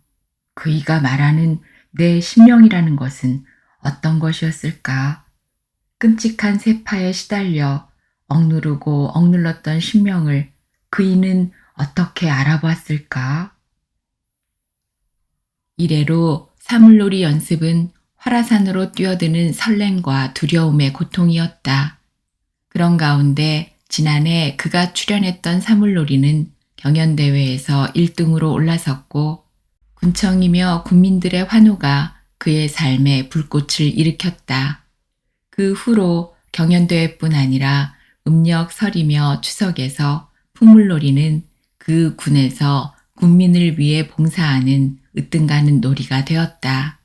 S1: 그이가 말하는 내 신명이라는 것은 어떤 것이었을까? 끔찍한 세파에 시달려 억누르고 억눌렀던 신명을 그이는 어떻게 알아보았을까? 이래로 사물놀이 연습은 화라산으로 뛰어드는 설렘과 두려움의 고통이었다. 그런 가운데 지난해 그가 출연했던 사물놀이는 경연대회에서 1등으로 올라섰고 군청이며 국민들의 환호가 그의 삶에 불꽃을 일으켰다. 그 후로 경연대회뿐 아니라 음력 설이며 추석에서 풍물놀이는 그 군에서 국민을 위해 봉사하는 으뜸가는 놀이가 되었다.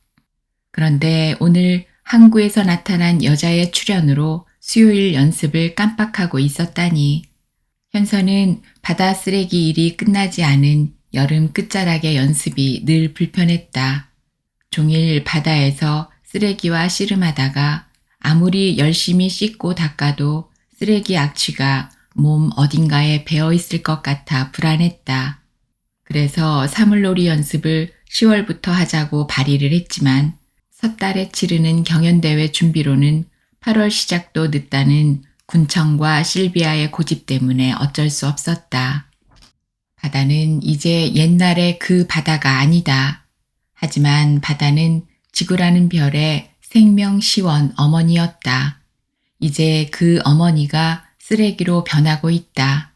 S1: 그런데 오늘 항구에서 나타난 여자의 출연으로 수요일 연습을 깜빡하고 있었다니. 현서는 바다 쓰레기 일이 끝나지 않은 여름 끝자락의 연습이 늘 불편했다. 종일 바다에서 쓰레기와 씨름하다가 아무리 열심히 씻고 닦아도 쓰레기 악취가 몸 어딘가에 배어 있을 것 같아 불안했다. 그래서 사물놀이 연습을 10월부터 하자고 발의를 했지만 섣달에 치르는 경연대회 준비로는 8월 시작도 늦다는 군청과 실비아의 고집 때문에 어쩔 수 없었다. 바다는 이제 옛날의 그 바다가 아니다. 하지만 바다는 지구라는 별의 생명시원 어머니였다. 이제 그 어머니가 쓰레기로 변하고 있다.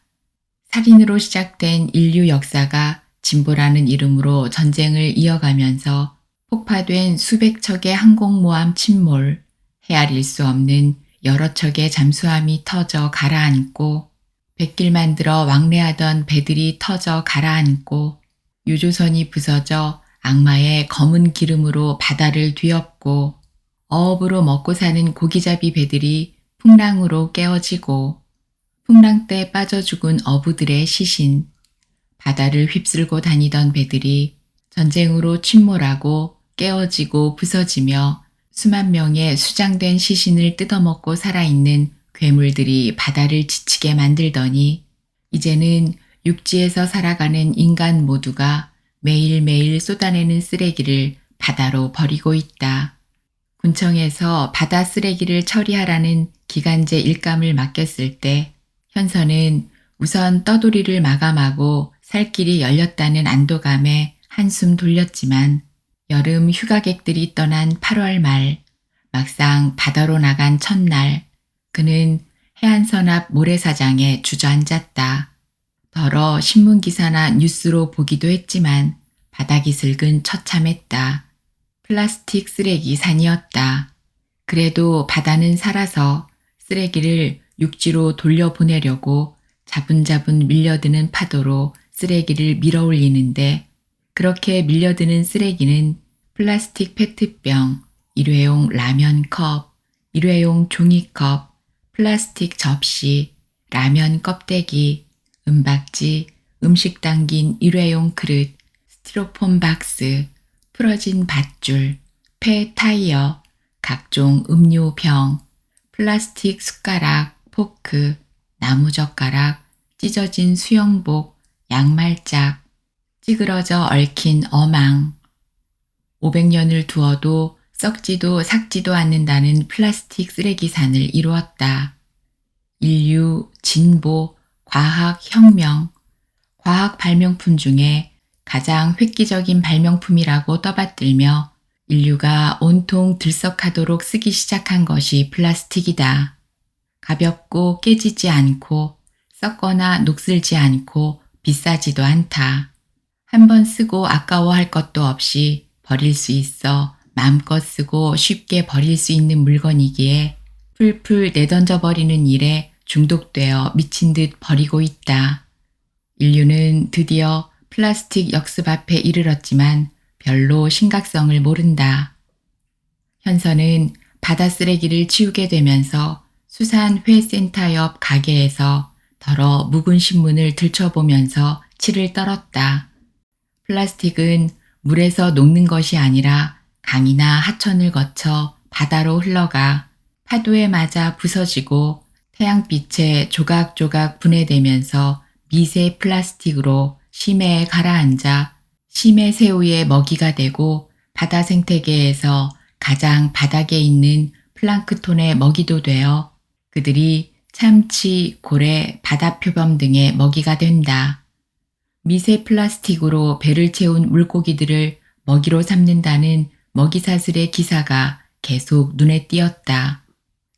S1: 살인으로 시작된 인류 역사가 진보라는 이름으로 전쟁을 이어가면서 폭파된 수백 척의 항공모함 침몰, 헤아릴 수 없는 여러 척의 잠수함이 터져 가라앉고 백길 만들어 왕래하던 배들이 터져 가라앉고 유조선이 부서져 악마의 검은 기름으로 바다를 뒤엎고 어업으로 먹고 사는 고기잡이 배들이 풍랑으로 깨어지고 풍랑 때 빠져 죽은 어부들의 시신, 바다를 휩쓸고 다니던 배들이 전쟁으로 침몰하고 깨어지고 부서지며 수만 명의 수장된 시신을 뜯어먹고 살아있는 괴물들이 바다를 지치게 만들더니 이제는 육지에서 살아가는 인간 모두가 매일매일 쏟아내는 쓰레기를 바다로 버리고 있다. 군청에서 바다 쓰레기를 처리하라는 기간제 일감을 맡겼을 때 현서는 우선 떠돌이를 마감하고 살 길이 열렸다는 안도감에 한숨 돌렸지만 여름 휴가객들이 떠난 8월 말 막상 바다로 나간 첫날 그는 해안선 앞 모래사장에 주저앉았다. 더러 신문기사나 뉴스로 보기도 했지만 바닥이 슬근 처참했다. 플라스틱 쓰레기 산이었다. 그래도 바다는 살아서 쓰레기를 육지로 돌려보내려고 자분자분 밀려드는 파도로 쓰레기를 밀어올리는데 그렇게 밀려드는 쓰레기는 플라스틱 페트병, 일회용 라면 컵, 일회용 종이컵, 플라스틱 접시, 라면 껍데기, 은박지, 음식 담긴 일회용 그릇, 스티로폼 박스, 풀어진 밧줄, 폐 타이어, 각종 음료병, 플라스틱 숟가락, 포크, 나무젓가락, 찢어진 수영복, 양말짝, 찌그러져 얽힌 어망. 500년을 두어도 썩지도 삭지도 않는다는 플라스틱 쓰레기산을 이루었다. 인류, 진보, 과학, 혁명, 과학 발명품 중에 가장 획기적인 발명품이라고 떠받들며 인류가 온통 들썩하도록 쓰기 시작한 것이 플라스틱이다. 가볍고 깨지지 않고 썩거나 녹슬지 않고 비싸지도 않다. 한 번 쓰고 아까워할 것도 없이 버릴 수 있어 마음껏 쓰고 쉽게 버릴 수 있는 물건이기에 풀풀 내던져 버리는 일에 중독되어 미친 듯 버리고 있다. 인류는 드디어 플라스틱 역습 앞에 이르렀지만 별로 심각성을 모른다. 현서는 바다 쓰레기를 치우게 되면서 수산회센터 옆 가게에서 더러 묵은 신문을 들춰보면서 치를 떨었다. 플라스틱은 물에서 녹는 것이 아니라 강이나 하천을 거쳐 바다로 흘러가 파도에 맞아 부서지고 태양빛에 조각조각 분해되면서 미세 플라스틱으로 심해에 가라앉아 심해 새우의 먹이가 되고 바다 생태계에서 가장 바닥에 있는 플랑크톤의 먹이도 되어 그들이 참치, 고래, 바다표범 등의 먹이가 된다. 미세 플라스틱으로 배를 채운 물고기들을 먹이로 삼는다는 먹이사슬의 기사가 계속 눈에 띄었다.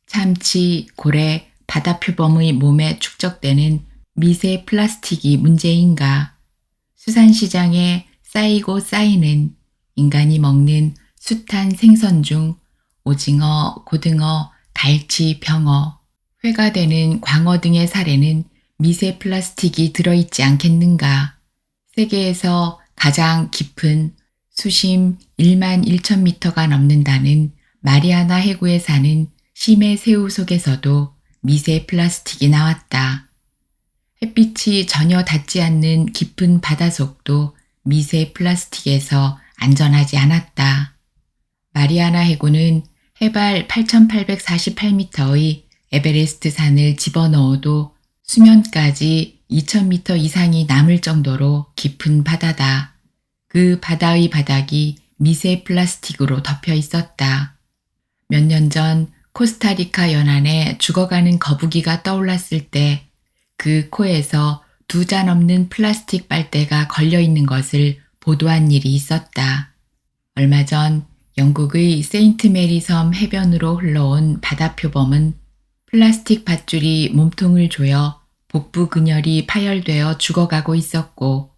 S1: 참치, 고래, 바다표범의 몸에 축적되는 미세 플라스틱이 문제인가? 수산시장에 쌓이고 쌓이는 인간이 먹는 숱한 생선 중 오징어, 고등어, 갈치, 병어, 회가 되는 광어 등의 살에는 미세 플라스틱이 들어있지 않겠는가? 세계에서 가장 깊은 수심 1만 1천 미터가 넘는다는 마리아나 해구에 사는 심해 새우 속에서도 미세 플라스틱이 나왔다. 햇빛이 전혀 닿지 않는 깊은 바다속도 미세 플라스틱에서 안전하지 않았다. 마리아나 해구는 해발 8,848m의 에베레스트 산을 집어넣어도 수면까지 2,000m 이상이 남을 정도로 깊은 바다다. 그 바다의 바닥이 미세 플라스틱으로 덮여 있었다. 몇 년 전 코스타리카 연안에 죽어가는 거북이가 떠올랐을 때 그 코에서 2잔 넘는 플라스틱 빨대가 걸려 있는 것을 보도한 일이 있었다. 얼마 전 영국의 세인트 메리 섬 해변으로 흘러온 바다표범은 플라스틱 밧줄이 몸통을 조여 복부 근혈이 파열되어 죽어가고 있었고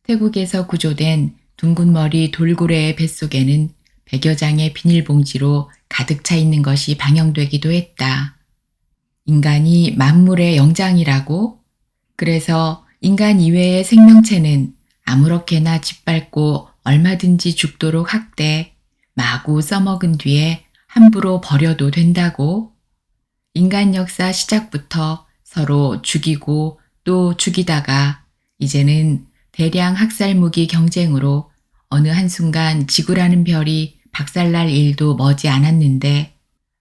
S1: 태국에서 구조된 둥근머리 돌고래의 뱃속에는 100여 장의 비닐봉지로 가득 차 있는 것이 방영되기도 했다. 인간이 만물의 영장이라고? 그래서 인간 이외의 생명체는 아무렇게나 짓밟고 얼마든지 죽도록 학대, 마구 써먹은 뒤에 함부로 버려도 된다고? 인간 역사 시작부터 서로 죽이고 또 죽이다가 이제는 대량 학살 무기 경쟁으로 어느 한순간 지구라는 별이 박살날 일도 머지 않았는데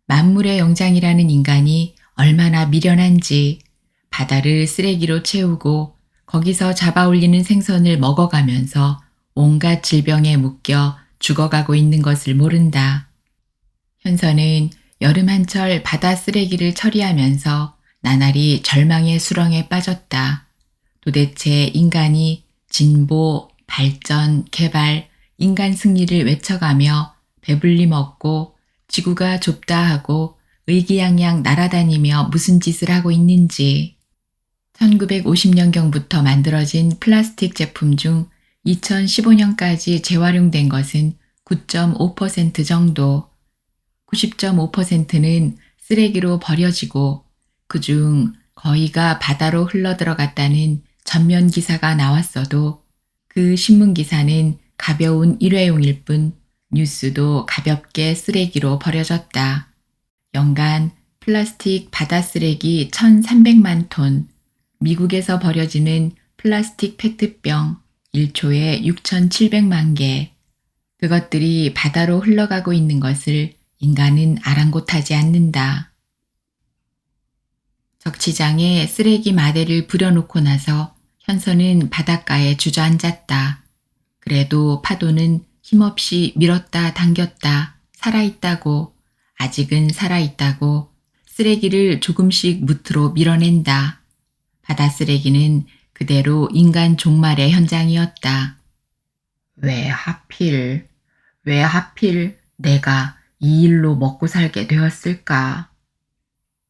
S1: 만물의 영장이라는 인간이 얼마나 미련한지 바다를 쓰레기로 채우고 거기서 잡아올리는 생선을 먹어가면서 온갖 질병에 묶여 죽어가고 있는 것을 모른다. 현서는 여름 한철 바다 쓰레기를 처리하면서 나날이 절망의 수렁에 빠졌다. 도대체 인간이 진보, 발전, 개발, 인간 승리를 외쳐가며 배불리 먹고 지구가 좁다 하고 의기양양 날아다니며 무슨 짓을 하고 있는지. 1950년경부터 만들어진 플라스틱 제품 중 2015년까지 재활용된 것은 9.5% 정도, 90.5%는 쓰레기로 버려지고 그중 거의가 바다로 흘러들어갔다는 전면 기사가 나왔어도 그 신문 기사는 가벼운 일회용일 뿐 뉴스도 가볍게 쓰레기로 버려졌다. 연간 플라스틱 바다 쓰레기 1,300만 톤, 미국에서 버려지는 플라스틱 페트병 1초에 6,700만 개. 그것들이 바다로 흘러가고 있는 것을 인간은 아랑곳하지 않는다. 적치장에 쓰레기 마대를 부려놓고 나서 현서는 바닷가에 주저앉았다. 그래도 파도는 힘없이 밀었다 당겼다 살아있다고, 아직은 살아있다고 쓰레기를 조금씩 무트로 밀어낸다. 바다 쓰레기는 그대로 인간 종말의 현장이었다. 왜 하필 내가 이 일로 먹고 살게 되었을까?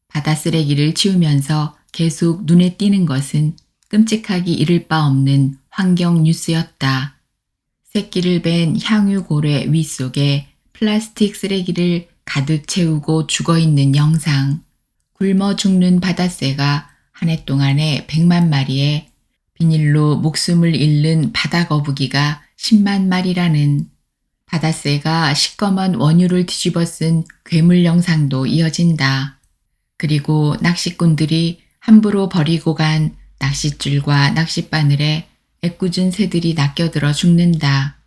S1: 바다 쓰레기를 치우면서 계속 눈에 띄는 것은 끔찍하기 이를 바 없는 환경 뉴스였다. 새끼를 벤 향유고래 위 속에 플라스틱 쓰레기를 가득 채우고 죽어있는 영상. 굶어 죽는 바다새가 한 해 동안에 100만 마리에 비닐로 목숨을 잃는 바다거북이가 10만 마리라는, 바다새가 시꺼먼 원유를 뒤집어 쓴 괴물 영상도 이어진다. 그리고 낚시꾼들이 함부로 버리고 간 낚싯줄과 낚싯바늘에 애꿎은 새들이 낚여들어 죽는다.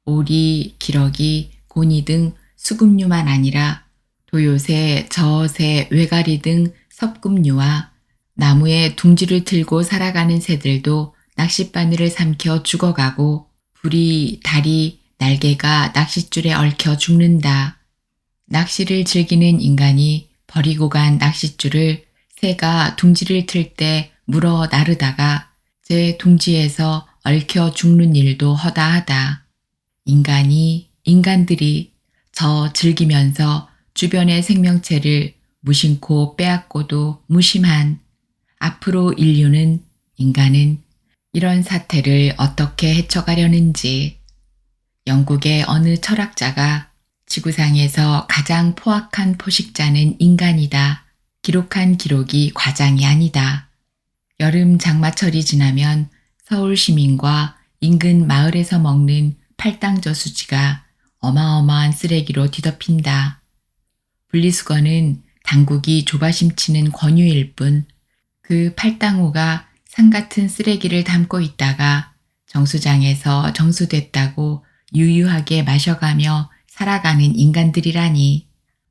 S1: 오리, 기러기, 고니 등 수금류만 아니라 도요새, 저어새, 외가리 등 섭금류와 나무에 둥지를 틀고 살아가는 새들도 낚싯바늘을 삼켜 죽어가고 부리, 다리, 날개가 낚싯줄에 얽혀 죽는다. 낚시를 즐기는 인간이 버리고 간 낚싯줄을 새가 둥지를 틀 때 물어 나르다가 제 둥지에서 얽혀 죽는 일도 허다하다. 인간들이 저 즐기면서 주변의 생명체를 무심코 빼앗고도 무심한, 앞으로 인간은 이런 사태를 어떻게 헤쳐가려는지. 영국의 어느 철학자가 지구상에서 가장 포악한 포식자는 인간이다. 기록한 기록이 과장이 아니다. 여름 장마철이 지나면 서울 시민과 인근 마을에서 먹는 팔당저수지가 어마어마한 쓰레기로 뒤덮인다. 분리수거는 당국이 조바심 치는 권유일 뿐 그 팔당호가 산같은 쓰레기를 담고 있다가 정수장에서 정수됐다고 유유하게 마셔가며 살아가는 인간들이라니,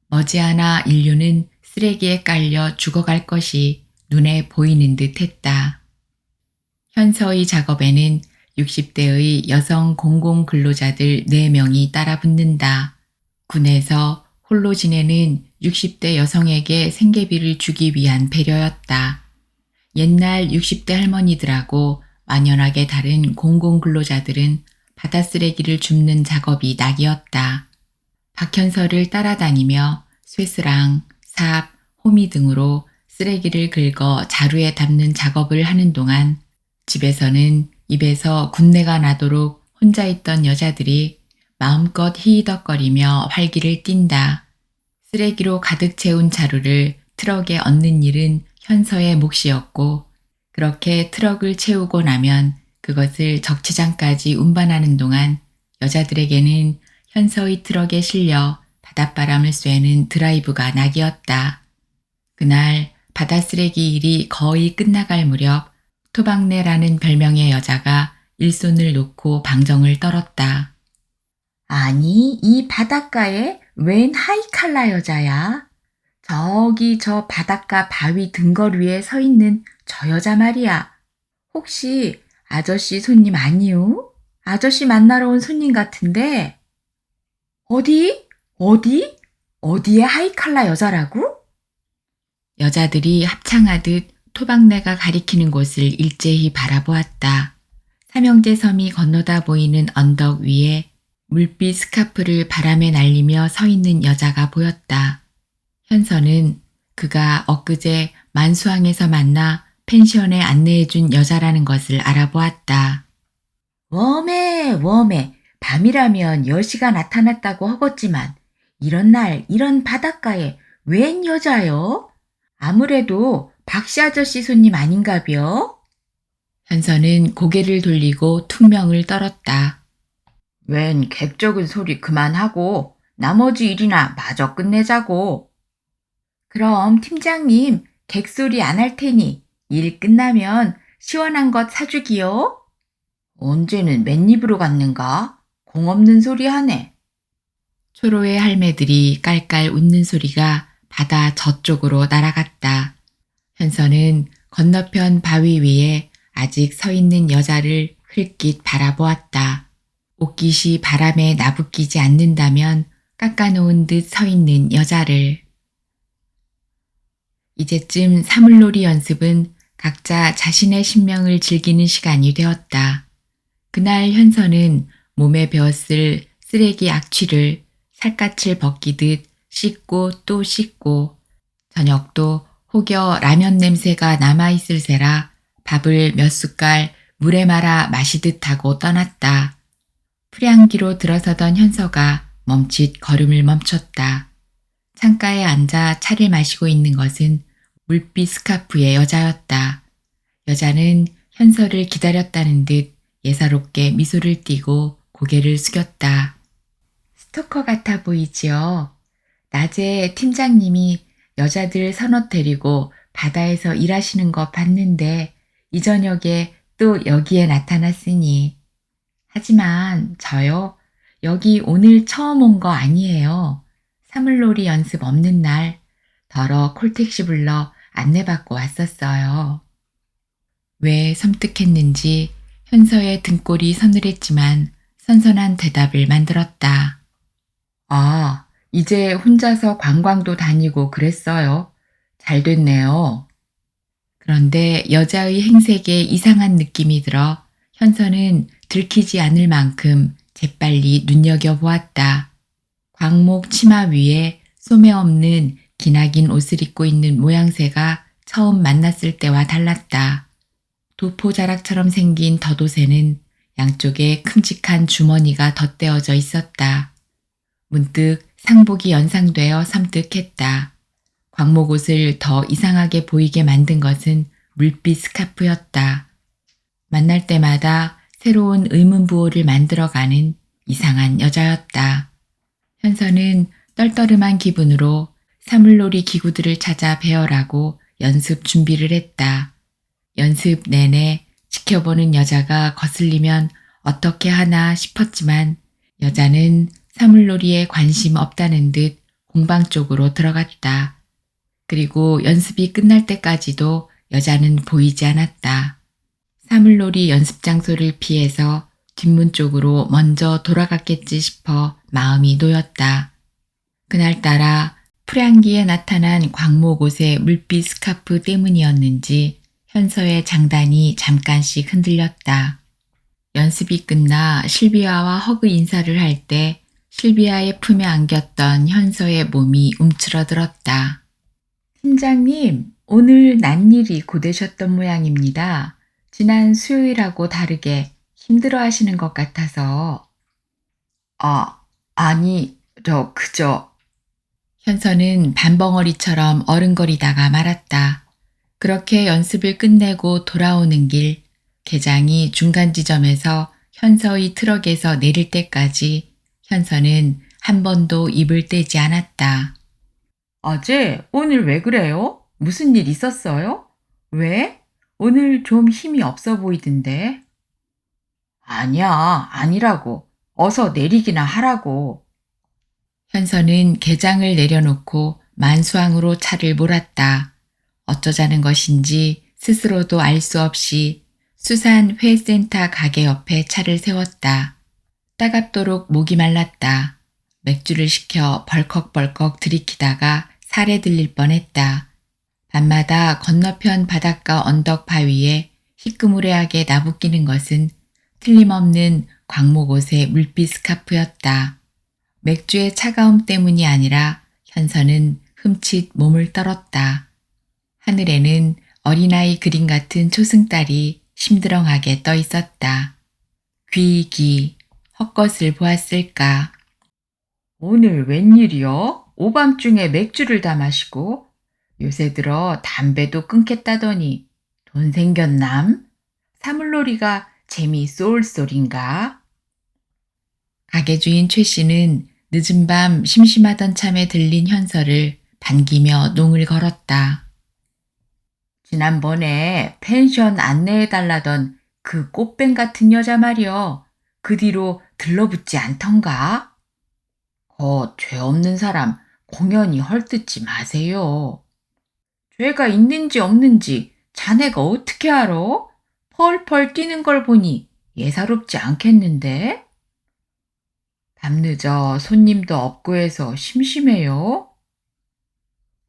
S1: 머지않아 인류는 쓰레기에 깔려 죽어갈 것이 눈에 보이는 듯 했다. 현서의 작업에는 60대의 여성 공공근로자들 4명이 따라붙는다. 군에서 홀로 지내는 60대 여성에게 생계비를 주기 위한 배려였다. 옛날 60대 할머니들하고 완연하게 다른 공공근로자들은 바다 쓰레기를 줍는 작업이 낙이었다. 박현서를 따라다니며 쇠스랑, 삽, 호미 등으로 쓰레기를 긁어 자루에 담는 작업을 하는 동안 집에서는 입에서 군내가 나도록 혼자 있던 여자들이 마음껏 히히덕거리며 활기를 띈다. 쓰레기로 가득 채운 자루를 트럭에 얹는 일은 현서의 몫이었고, 그렇게 트럭을 채우고 나면 그것을 적치장까지 운반하는 동안 여자들에게는 현서의 트럭에 실려 바닷바람을 쐬는 드라이브가 낙이었다. 그날 바다 쓰레기 일이 거의 끝나갈 무렵 토박내라는 별명의 여자가 일손을 놓고 방정을 떨었다. 아니, 이 바닷가에 웬 하이칼라 여자야? 저기 저 바닷가 바위 등걸 위에 서 있는 저 여자 말이야. 혹시 아저씨 손님 아니오? 아저씨 만나러 온 손님 같은데. 어디? 어디? 어디에 하이칼라 여자라고? 여자들이 합창하듯 토박내가 가리키는 곳을 일제히 바라보았다. 삼형제 섬이 건너다 보이는 언덕 위에 물빛 스카프를 바람에 날리며 서 있는 여자가 보였다. 현서는 그가 엊그제 만수항에서 만나 펜션에 안내해준 여자라는 것을 알아보았다. 웜에 밤이라면 여시가 나타났다고 하겠지만 이런 날 이런 바닷가에 웬 여자요? 아무래도 박씨 아저씨 손님 아닌가벼? 현서는 고개를 돌리고 퉁명을 떨었다. 웬 객적은 소리 그만하고 나머지 일이나 마저 끝내자고. 그럼 팀장님 객소리 안 할 테니 일 끝나면 시원한 것 사주기요? 언제는 맨입으로 갔는가? 공 없는 소리 하네. 초로의 할매들이 깔깔 웃는 소리가 바다 저쪽으로 날아갔다. 현서는 건너편 바위 위에 아직 서 있는 여자를 흘낏 바라보았다. 옷깃이 바람에 나부끼지 않는다면 깎아놓은 듯 서 있는 여자를. 이제쯤 사물놀이 연습은 각자 자신의 신명을 즐기는 시간이 되었다. 그날 현서는 몸에 배었을 쓰레기 악취를 살갗을 벗기듯 씻고 또 씻고 저녁도 혹여 라면 냄새가 남아있을세라 밥을 몇 숟갈 물에 말아 마시듯 하고 떠났다. 풀향기로 들어서던 현서가 멈칫 걸음을 멈췄다. 창가에 앉아 차를 마시고 있는 것은 물빛 스카프의 여자였다. 여자는 현서를 기다렸다는 듯 예사롭게 미소를 띠고 고개를 숙였다. 스토커 같아 보이지요? 낮에 팀장님이 여자들 서너 데리고 바다에서 일하시는 거 봤는데 이 저녁에 또 여기에 나타났으니. 하지만 저요, 여기 오늘 처음 온 거 아니에요. 사물놀이 연습 없는 날 더러 콜택시 불러 안내받고 왔었어요. 왜 섬뜩했는지 현서의 등골이 서늘했지만 선선한 대답을 만들었다. 아, 이제 혼자서 관광도 다니고 그랬어요. 잘 됐네요. 그런데 여자의 행색에 이상한 느낌이 들어 현서는 들키지 않을 만큼 재빨리 눈여겨보았다. 광목 치마 위에 소매 없는 기나긴 옷을 입고 있는 모양새가 처음 만났을 때와 달랐다. 도포자락처럼 생긴 덧옷에는 양쪽에 큼직한 주머니가 덧대어져 있었다. 문득 상복이 연상되어 섬뜩했다. 광목옷을 더 이상하게 보이게 만든 것은 물빛 스카프였다. 만날 때마다 새로운 의문부호를 만들어가는 이상한 여자였다. 현서는 떨떠름한 기분으로 사물놀이 기구들을 찾아 배열하고 연습 준비를 했다. 연습 내내 지켜보는 여자가 거슬리면 어떻게 하나 싶었지만 여자는 사물놀이에 관심 없다는 듯 공방 쪽으로 들어갔다. 그리고 연습이 끝날 때까지도 여자는 보이지 않았다. 사물놀이 연습 장소를 피해서 뒷문 쪽으로 먼저 돌아갔겠지 싶어 마음이 놓였다. 그날따라 풀향기에 나타난 광목옷의 물빛 스카프 때문이었는지 현서의 장단이 잠깐씩 흔들렸다. 연습이 끝나 실비아와 허그 인사를 할 때 실비아의 품에 안겼던 현서의 몸이 움츠러들었다. 팀장님, 오늘 난일이 고되셨던 모양입니다. 지난 수요일하고 다르게 힘들어 하시는 것 같아서. 아니, 그저. 현서는 반벙어리처럼 어른거리다가 말았다. 그렇게 연습을 끝내고 돌아오는 길, 계장이 중간 지점에서 현서의 트럭에서 내릴 때까지 현서는 한 번도 입을 떼지 않았다. 아재, 오늘 왜 그래요? 무슨 일 있었어요? 왜? 오늘 좀 힘이 없어 보이던데. 아니야, 아니라고. 어서 내리기나 하라고. 현서는 게장을 내려놓고 만수항으로 차를 몰았다. 어쩌자는 것인지 스스로도 알 수 없이 수산 회센터 가게 옆에 차를 세웠다. 따갑도록 목이 말랐다. 맥주를 시켜 벌컥벌컥 들이키다가 살에 들릴 뻔했다. 밤마다 건너편 바닷가 언덕 바위에 희끄무레하게 나부끼는 것은 틀림없는 광목옷의 물빛 스카프였다. 맥주의 차가움 때문이 아니라 현서는 흠칫 몸을 떨었다. 하늘에는 어린아이 그림 같은 초승달이 심드렁하게 떠 있었다. 귀, 헛것을 보았을까. 오늘 웬일이여? 오밤중에 맥주를 다 마시고 요새 들어 담배도 끊겠다더니 돈 생겼남? 사물놀이가 재미 쏠쏠인가? 가게 주인 최 씨는 늦은 밤 심심하던 참에 들린 현서를 반기며 농을 걸었다. 지난번에 펜션 안내해달라던 그 꽃뱀 같은 여자 말이여. 그 뒤로 들러붙지 않던가? 죄 없는 사람 공연히 헐뜯지 마세요. 죄가 있는지 없는지 자네가 어떻게 알아? 펄펄 뛰는 걸 보니 예사롭지 않겠는데? 밤늦어 손님도 없고 해서 심심해요.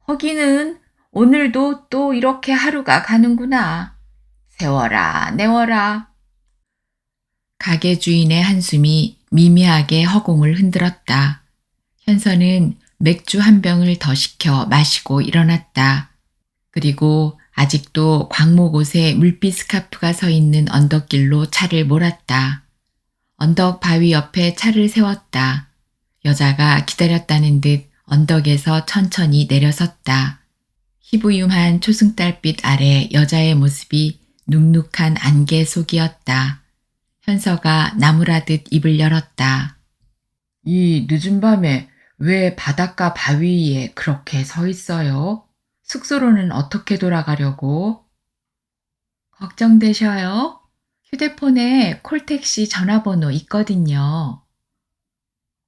S1: 허기는 오늘도 또 이렇게 하루가 가는구나. 세워라, 내워라. 가게 주인의 한숨이 미미하게 허공을 흔들었다. 현서는 맥주 한 병을 더 시켜 마시고 일어났다. 그리고 아직도 광목옷에 물빛 스카프가 서 있는 언덕길로 차를 몰았다. 언덕 바위 옆에 차를 세웠다. 여자가 기다렸다는 듯 언덕에서 천천히 내려섰다. 희부윰한 초승달빛 아래 여자의 모습이 눅눅한 안개 속이었다. 현서가 나무라듯 입을 열었다. 이 늦은 밤에 왜 바닷가 바위 위에 그렇게 서 있어요? 숙소로는 어떻게 돌아가려고? 걱정되셔요? 휴대폰에 콜택시 전화번호 있거든요.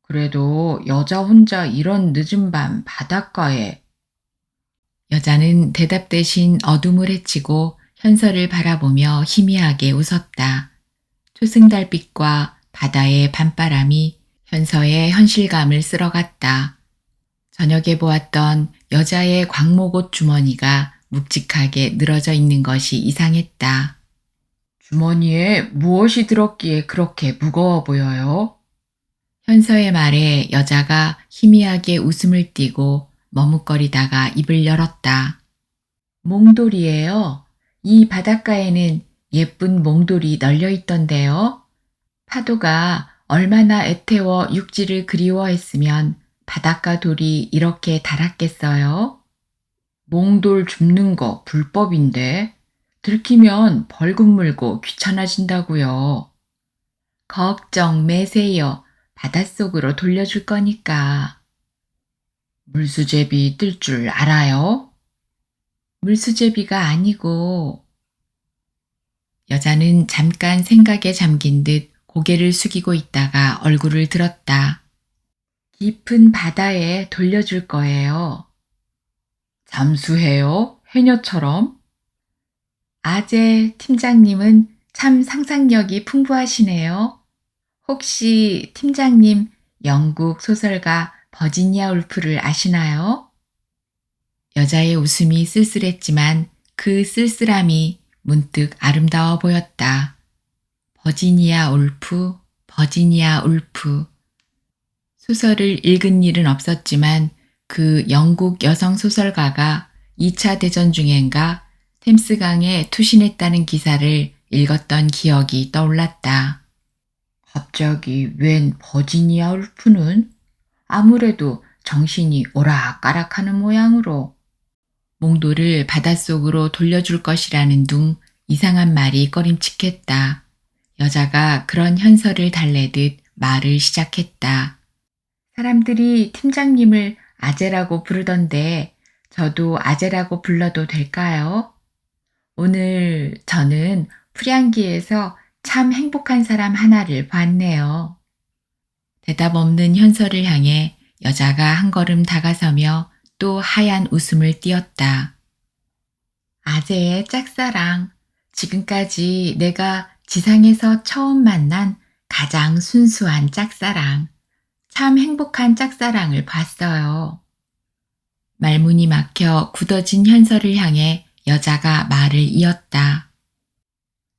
S1: 그래도 여자 혼자 이런 늦은 밤 바닷가에. 여자는 대답 대신 어둠을 헤치고 현서를 바라보며 희미하게 웃었다. 초승달빛과 바다의 밤바람이 현서의 현실감을 쓸어갔다. 저녁에 보았던 여자의 광목옷 주머니가 묵직하게 늘어져 있는 것이 이상했다. 주머니에 무엇이 들었기에 그렇게 무거워 보여요? 현서의 말에 여자가 희미하게 웃음을 띠고 머뭇거리다가 입을 열었다. 몽돌이에요. 이 바닷가에는 예쁜 몽돌이 널려 있던데요. 파도가 얼마나 애태워 육지를 그리워했으면 바닷가 돌이 이렇게 달았겠어요? 몽돌 줍는 거 불법인데 들키면 벌금 물고 귀찮아진다고요. 걱정 매세요. 바닷속으로 돌려줄 거니까. 물수제비 뜰 줄 알아요? 물수제비가 아니고. 여자는 잠깐 생각에 잠긴 듯 고개를 숙이고 있다가 얼굴을 들었다. 깊은 바다에 돌려줄 거예요. 잠수해요? 해녀처럼? 아재 팀장님은 참 상상력이 풍부하시네요. 혹시 팀장님 영국 소설가 버지니아 울프를 아시나요? 여자의 웃음이 쓸쓸했지만 그 쓸쓸함이 문득 아름다워 보였다. 버지니아 울프, 버지니아 울프. 소설을 읽은 일은 없었지만 그 영국 여성 소설가가 2차 대전 중엔가 템스강에 투신했다는 기사를 읽었던 기억이 떠올랐다. 갑자기 웬 버지니아 울프는? 아무래도 정신이 오락가락하는 모양으로. 몽돌을 바닷속으로 돌려줄 것이라는 둥 이상한 말이 꺼림칙했다. 여자가 그런 현서를 달래듯 말을 시작했다. 사람들이 팀장님을 아재라고 부르던데 저도 아재라고 불러도 될까요? 오늘 저는 풀향기에서 참 행복한 사람 하나를 봤네요. 대답 없는 현서를 향해 여자가 한 걸음 다가서며 또 하얀 웃음을 띄었다. 아재의 짝사랑. 지금까지 내가 지상에서 처음 만난 가장 순수한 짝사랑. 참 행복한 짝사랑을 봤어요. 말문이 막혀 굳어진 현서를 향해 여자가 말을 이었다.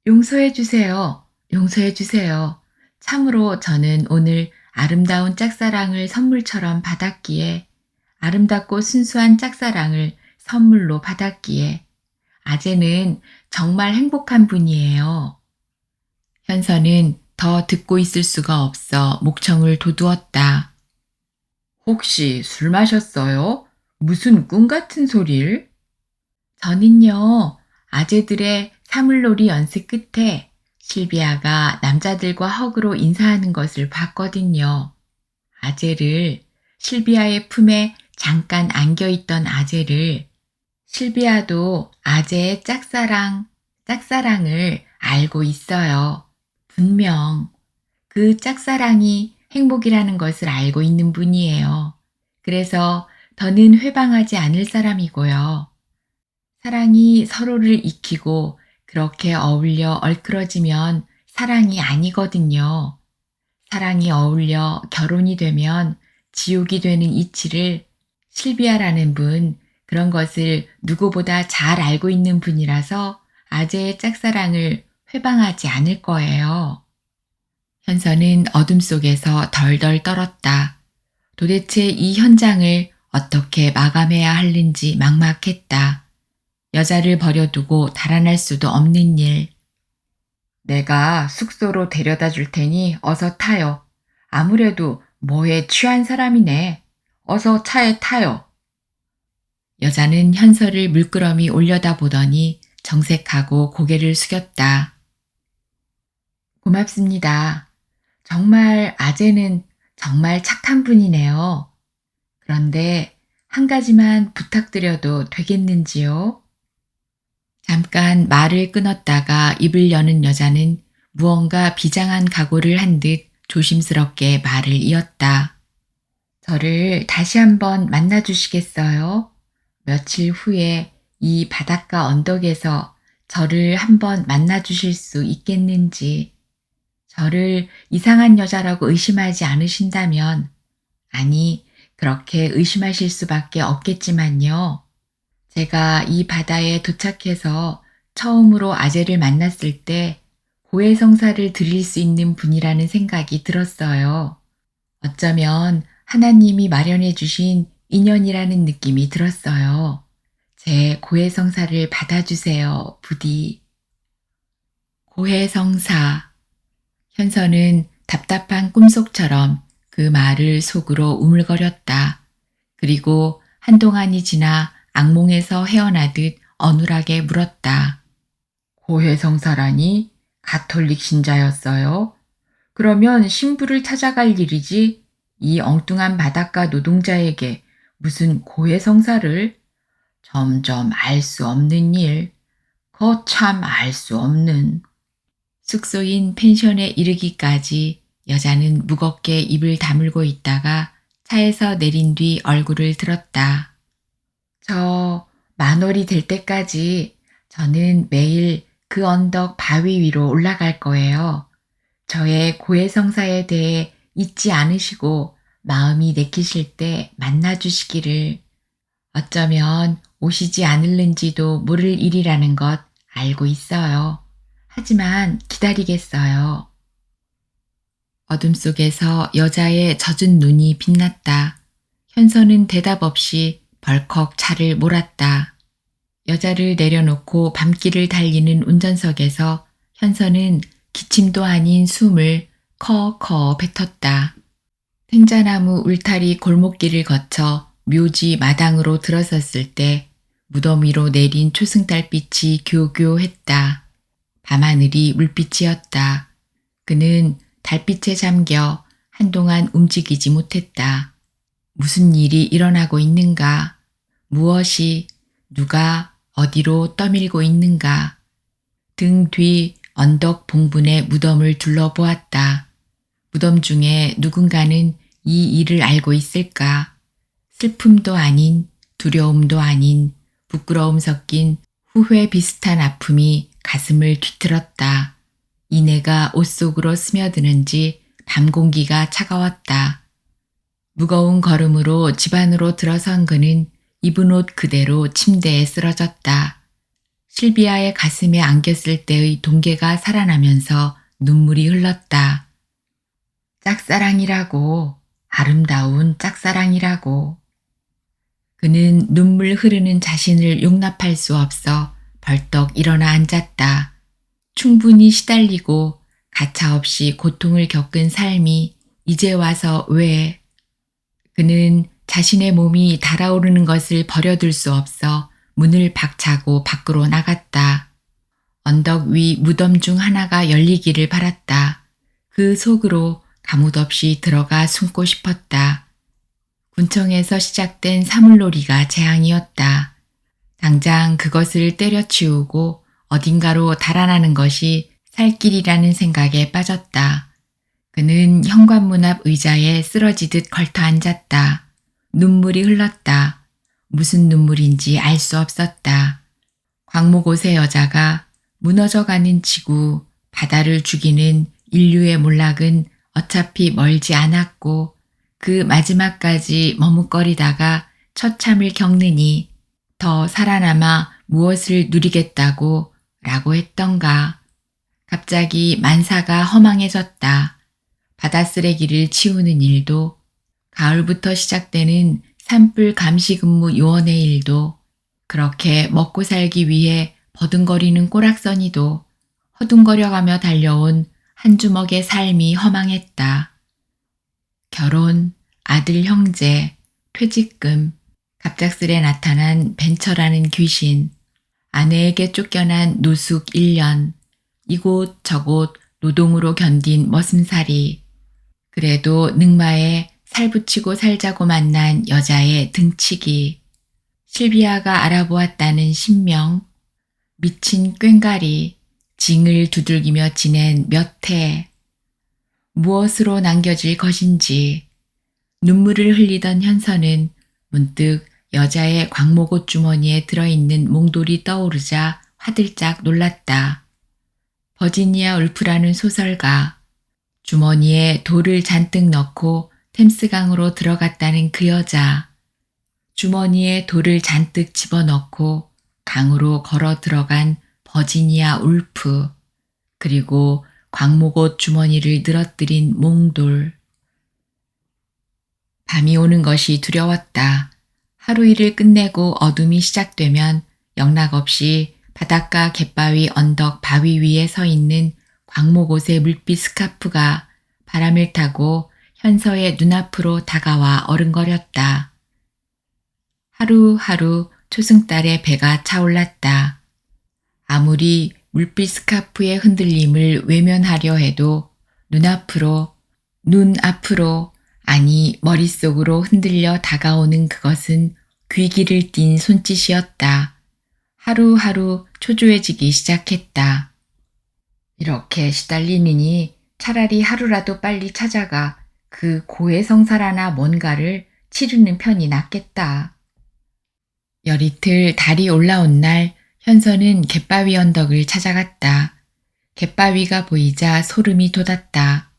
S1: 용서해 주세요. 용서해 주세요. 참으로 저는 오늘 아름다운 짝사랑을 선물처럼 받았기에, 아름답고 순수한 짝사랑을 선물로 받았기에, 아재는 정말 행복한 분이에요. 현서는 더 듣고 있을 수가 없어 목청을 돋우었다. 혹시 술 마셨어요? 무슨 꿈 같은 소리를? 저는요, 아재들의 사물놀이 연습 끝에 실비아가 남자들과 허그로 인사하는 것을 봤거든요. 아재를, 실비아의 품에 잠깐 안겨있던 아재를, 실비아도 아재의 짝사랑을 알고 있어요. 분명 그 짝사랑이 행복이라는 것을 알고 있는 분이에요. 그래서 더는 회방하지 않을 사람이고요. 사랑이 서로를 익히고 그렇게 어울려 얼클어지면 사랑이 아니거든요. 사랑이 어울려 결혼이 되면 지옥이 되는 이치를 실비아라는 분, 그런 것을 누구보다 잘 알고 있는 분이라서 아재의 짝사랑을 회방하지 않을 거예요. 현서는 어둠 속에서 덜덜 떨었다. 도대체 이 현장을 어떻게 마감해야 할는지 막막했다. 여자를 버려두고 달아날 수도 없는 일. 내가 숙소로 데려다 줄 테니 어서 타요. 아무래도 뭐에 취한 사람이네. 어서 차에 타요. 여자는 현서를 물끄러미 올려다 보더니 정색하고 고개를 숙였다. 고맙습니다. 정말 아재는 정말 착한 분이네요. 그런데 한 가지만 부탁드려도 되겠는지요? 잠깐 말을 끊었다가 입을 여는 여자는 무언가 비장한 각오를 한 듯 조심스럽게 말을 이었다. 저를 다시 한번 만나 주시겠어요? 며칠 후에 이 바닷가 언덕에서 저를 한번 만나 주실 수 있겠는지, 저를 이상한 여자라고 의심하지 않으신다면, 아니, 그렇게 의심하실 수밖에 없겠지만요. 제가 이 바다에 도착해서 처음으로 아재를 만났을 때 고해성사를 드릴 수 있는 분이라는 생각이 들었어요. 어쩌면 하나님이 마련해 주신 인연이라는 느낌이 들었어요. 제 고해성사를 받아주세요, 부디. 고해성사. 현서는 답답한 꿈속처럼 그 말을 속으로 우물거렸다. 그리고 한동안이 지나 악몽에서 헤어나듯 어눌하게 물었다. 고해성사라니? 가톨릭 신자였어요? 그러면 신부를 찾아갈 일이지, 이 엉뚱한 바닷가 노동자에게 무슨 고해성사를? 점점 알 수 없는 일, 거참 알 수 없는. 숙소인 펜션에 이르기까지 여자는 무겁게 입을 다물고 있다가 차에서 내린 뒤 얼굴을 들었다. 저 만월이 될 때까지 저는 매일 그 언덕 바위 위로 올라갈 거예요. 저의 고해성사에 대해 잊지 않으시고 마음이 내키실 때 만나 주시기를. 어쩌면 오시지 않을는지도 모를 일이라는 것 알고 있어요. 하지만 기다리겠어요. 어둠 속에서 여자의 젖은 눈이 빛났다. 현서는 대답 없이 벌컥 차를 몰았다. 여자를 내려놓고 밤길을 달리는 운전석에서 현서는 기침도 아닌 숨을 커커 뱉었다. 생자나무 울타리 골목길을 거쳐 묘지 마당으로 들어섰을 때 무덤 위로 내린 초승달빛이 교교했다. 밤하늘이 물빛이었다. 그는 달빛에 잠겨 한동안 움직이지 못했다. 무슨 일이 일어나고 있는가? 무엇이, 누가, 어디로 떠밀고 있는가? 등 뒤 언덕 봉분의 무덤을 둘러보았다. 무덤 중에 누군가는 이 일을 알고 있을까? 슬픔도 아닌, 두려움도 아닌, 부끄러움 섞인 후회 비슷한 아픔이 가슴을 뒤틀었다. 이내가 옷 속으로 스며드는지 밤 공기가 차가웠다. 무거운 걸음으로 집 안으로 들어선 그는 입은 옷 그대로 침대에 쓰러졌다. 실비아의 가슴에 안겼을 때의 동계가 살아나면서 눈물이 흘렀다. 짝사랑이라고, 아름다운 짝사랑이라고. 그는 눈물 흐르는 자신을 용납할 수 없어 벌떡 일어나 앉았다. 충분히 시달리고 가차없이 고통을 겪은 삶이 이제 와서 왜? 그는 자신의 몸이 달아오르는 것을 버려둘 수 없어 문을 박차고 밖으로 나갔다. 언덕 위 무덤 중 하나가 열리기를 바랐다. 그 속으로 가뭇없이 들어가 숨고 싶었다. 군청에서 시작된 사물놀이가 재앙이었다. 당장 그것을 때려치우고 어딘가로 달아나는 것이 살 길이라는 생각에 빠졌다. 그는 현관문 앞 의자에 쓰러지듯 걸터 앉았다. 눈물이 흘렀다. 무슨 눈물인지 알 수 없었다. 광목옷의 여자가 무너져가는 지구, 바다를 죽이는 인류의 몰락은 어차피 멀지 않았고 그 마지막까지 머뭇거리다가 처참을 겪느니 더 살아남아 무엇을 누리겠다고 라고 했던가. 갑자기 만사가 허망해졌다. 바다 쓰레기를 치우는 일도, 가을부터 시작되는 산불 감시근무 요원의 일도, 그렇게 먹고 살기 위해 버둥거리는 꼬락서니도 허둥거려가며 달려온 한 주먹의 삶이 허망했다. 결혼, 아들 형제, 퇴직금, 갑작스레 나타난 벤처라는 귀신, 아내에게 쫓겨난 노숙 1년, 이곳 저곳 노동으로 견딘 머슴살이, 그래도 늑마에 살 붙이고 살자고 만난 여자의 등치기, 실비아가 알아보았다는 신명, 미친 꽹가리, 징을 두들기며 지낸 몇 해, 무엇으로 남겨질 것인지. 눈물을 흘리던 현서는 문득 여자의 광목옷 주머니에 들어있는 몽돌이 떠오르자 화들짝 놀랐다. 버지니아 울프라는 소설가, 주머니에 돌을 잔뜩 넣고 템스강으로 들어갔다는 그 여자, 주머니에 돌을 잔뜩 집어넣고 강으로 걸어 들어간 버지니아 울프, 그리고 광목옷 주머니를 늘어뜨린 몽돌. 밤이 오는 것이 두려웠다. 하루 일을 끝내고 어둠이 시작되면 영락없이 바닷가 갯바위 언덕 바위 위에 서 있는 광목옷의 물빛 스카프가 바람을 타고 현서의 눈앞으로 다가와 어른거렸다. 하루하루 초승달의 배가 차올랐다. 아무리 물빛 스카프의 흔들림을 외면하려 해도 눈앞으로, 아니 머릿속으로 흔들려 다가오는 그것은 귀기를 띈 손짓이었다. 하루하루 초조해지기 시작했다. 이렇게 시달리느니 차라리 하루라도 빨리 찾아가 그 고해성사라나 뭔가를 치르는 편이 낫겠다. 열이틀 달이 올라온 날 현서는 갯바위 언덕을 찾아갔다. 갯바위가 보이자 소름이 돋았다.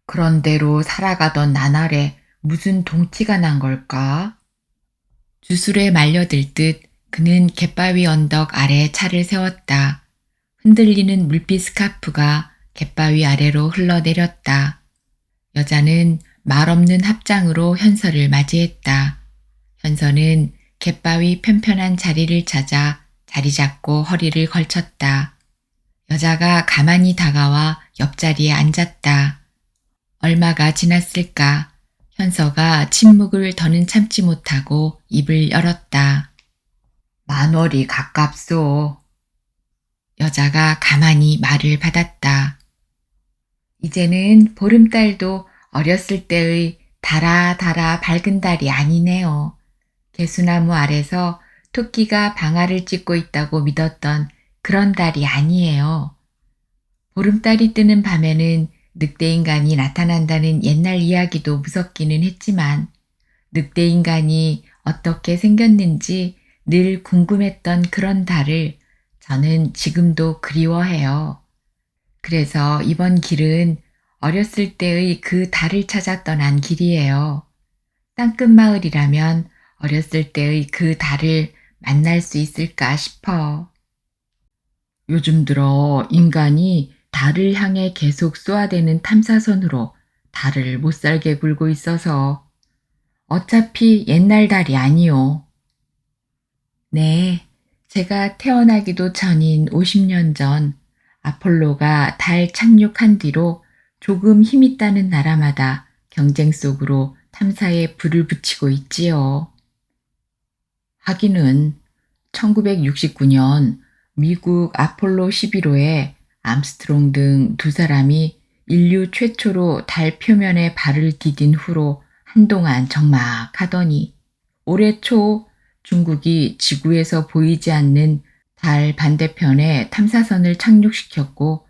S1: 그런대로 살아가던 나날에 무슨 동티가 난 걸까? 주술에 말려들 듯 그는 갯바위 언덕 아래 차를 세웠다. 흔들리는 물빛 스카프가 갯바위 아래로 흘러내렸다. 여자는 말없는 합장으로 현서를 맞이했다. 현서는 갯바위 편편한 자리를 찾아 자리 잡고 허리를 걸쳤다. 여자가 가만히 다가와 옆자리에 앉았다. 얼마가 지났을까? 현서가 침묵을 더는 참지 못하고 입을 열었다. 10,000월이 가깝소. 여자가 가만히 말을 받았다. 이제는 보름달도 어렸을 때의 달아 밝은 달이 아니네요. 개수나무 아래서 토끼가 방아를 찧고 있다고 믿었던 그런 달이 아니에요. 보름달이 뜨는 밤에는 늑대 인간이 나타난다는 옛날 이야기도 무섭기는 했지만 늑대 인간이 어떻게 생겼는지 늘 궁금했던 그런 달을 저는 지금도 그리워해요. 그래서 이번 길은 어렸을 때의 그 달을 찾아 떠난 길이에요. 땅끝 마을이라면 어렸을 때의 그 달을 만날 수 있을까 싶어. 요즘 들어 인간이 달을 향해 계속 쏘아대는 탐사선으로 달을 못살게 굴고 있어서 어차피 옛날 달이 아니요. 네, 제가 태어나기도 전인 50년 전 아폴로가 달 착륙한 뒤로 조금 힘 있다는 나라마다 경쟁 속으로 탐사에 불을 붙이고 있지요. 하기는 1969년 미국 아폴로 11호에 암스트롱 등 두 사람이 인류 최초로 달 표면에 발을 디딘 후로 한동안 적막하더니 올해 초 중국이 지구에서 보이지 않는 달 반대편에 탐사선을 착륙시켰고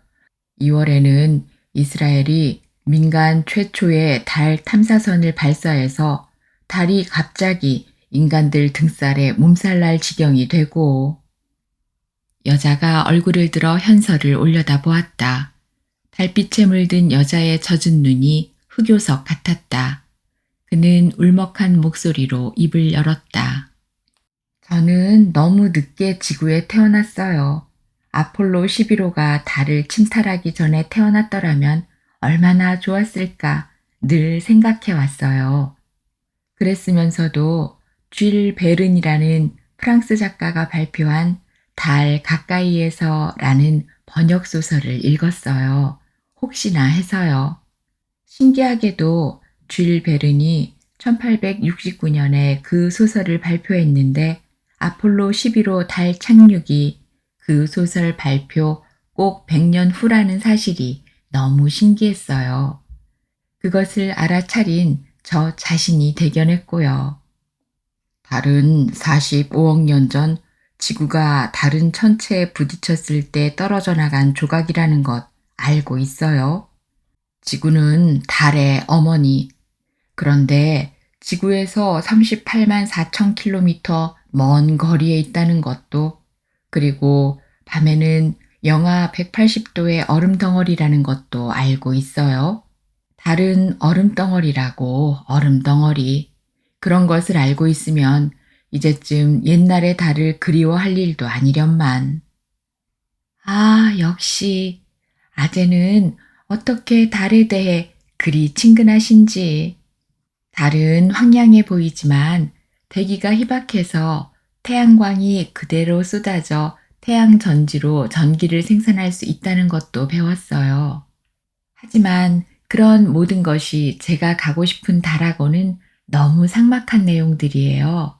S1: 2월에는 이스라엘이 민간 최초의 달 탐사선을 발사해서 달이 갑자기 인간들 등살에 몸살날 지경이 되고 여자가 얼굴을 들어 현서를 올려다 보았다. 달빛에 물든 여자의 젖은 눈이 흑요석 같았다. 그는 울먹한 목소리로 입을 열었다. 저는 너무 늦게 지구에 태어났어요. 아폴로 11호가 달을 침탈하기 전에 태어났더라면 얼마나 좋았을까 늘 생각해 왔어요. 그랬으면서도 쥘 베른이라는 프랑스 작가가 발표한 달 가까이에서라는 번역 소설을 읽었어요. 혹시나 해서요. 신기하게도 쥘 베른이 1869년에 그 소설을 발표했는데 아폴로 11호 달 착륙이 그 소설 발표 꼭 100년 후라는 사실이 너무 신기했어요. 그것을 알아차린 저 자신이 대견했고요. 달은 45억 년 전 지구가 다른 천체에 부딪혔을 때 떨어져 나간 조각이라는 것 알고 있어요. 지구는 달의 어머니. 그런데 지구에서 38만 4천 킬로미터 먼 거리에 있다는 것도, 그리고 밤에는 영하 180도의 얼음 덩어리라는 것도 알고 있어요. 달은 얼음 덩어리라고, 얼음 덩어리. 그런 것을 알고 있으면 이제쯤 옛날의 달을 그리워할 일도 아니련만. 아, 역시 아재는 어떻게 달에 대해 그리 친근하신지. 달은 황량해 보이지만 대기가 희박해서 태양광이 그대로 쏟아져 태양 전지로 전기를 생산할 수 있다는 것도 배웠어요. 하지만 그런 모든 것이 제가 가고 싶은 달하고는 너무 삭막한 내용들이에요.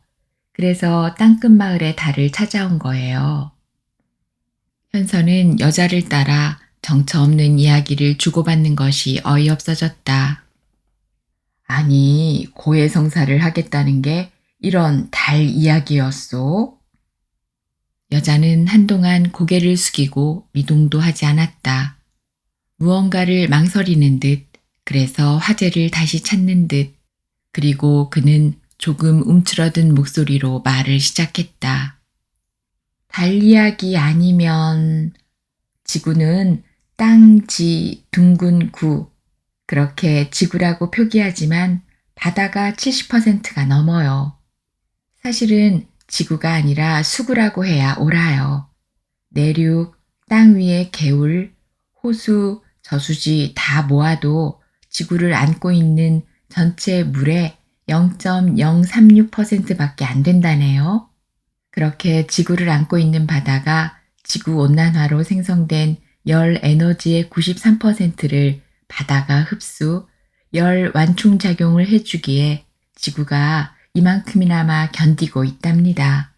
S1: 그래서 땅끝 마을의 달을 찾아온 거예요. 현서는 여자를 따라 정처 없는 이야기를 주고받는 것이 어이없어졌다. 아니, 고해성사를 하겠다는 게 이런 달 이야기였소? 여자는 한동안 고개를 숙이고 미동도 하지 않았다. 무언가를 망설이는 듯, 그래서 화제를 다시 찾는 듯, 그리고 그는 조금 움츠러든 목소리로 말을 시작했다. 달 이야기 아니면 지구는 땅, 지, 둥근 구, 그렇게 지구라고 표기하지만 바다가 70%가 넘어요. 사실은 지구가 아니라 수구라고 해야 옳아요. 내륙, 땅 위의 개울, 호수, 저수지 다 모아도 지구를 안고 있는 전체 물의 0.036%밖에 안 된다네요. 그렇게 지구를 안고 있는 바다가 지구 온난화로 생성된 열 에너지의 93%를 바다가 흡수, 열 완충작용을 해주기에 지구가 이만큼이나마 견디고 있답니다.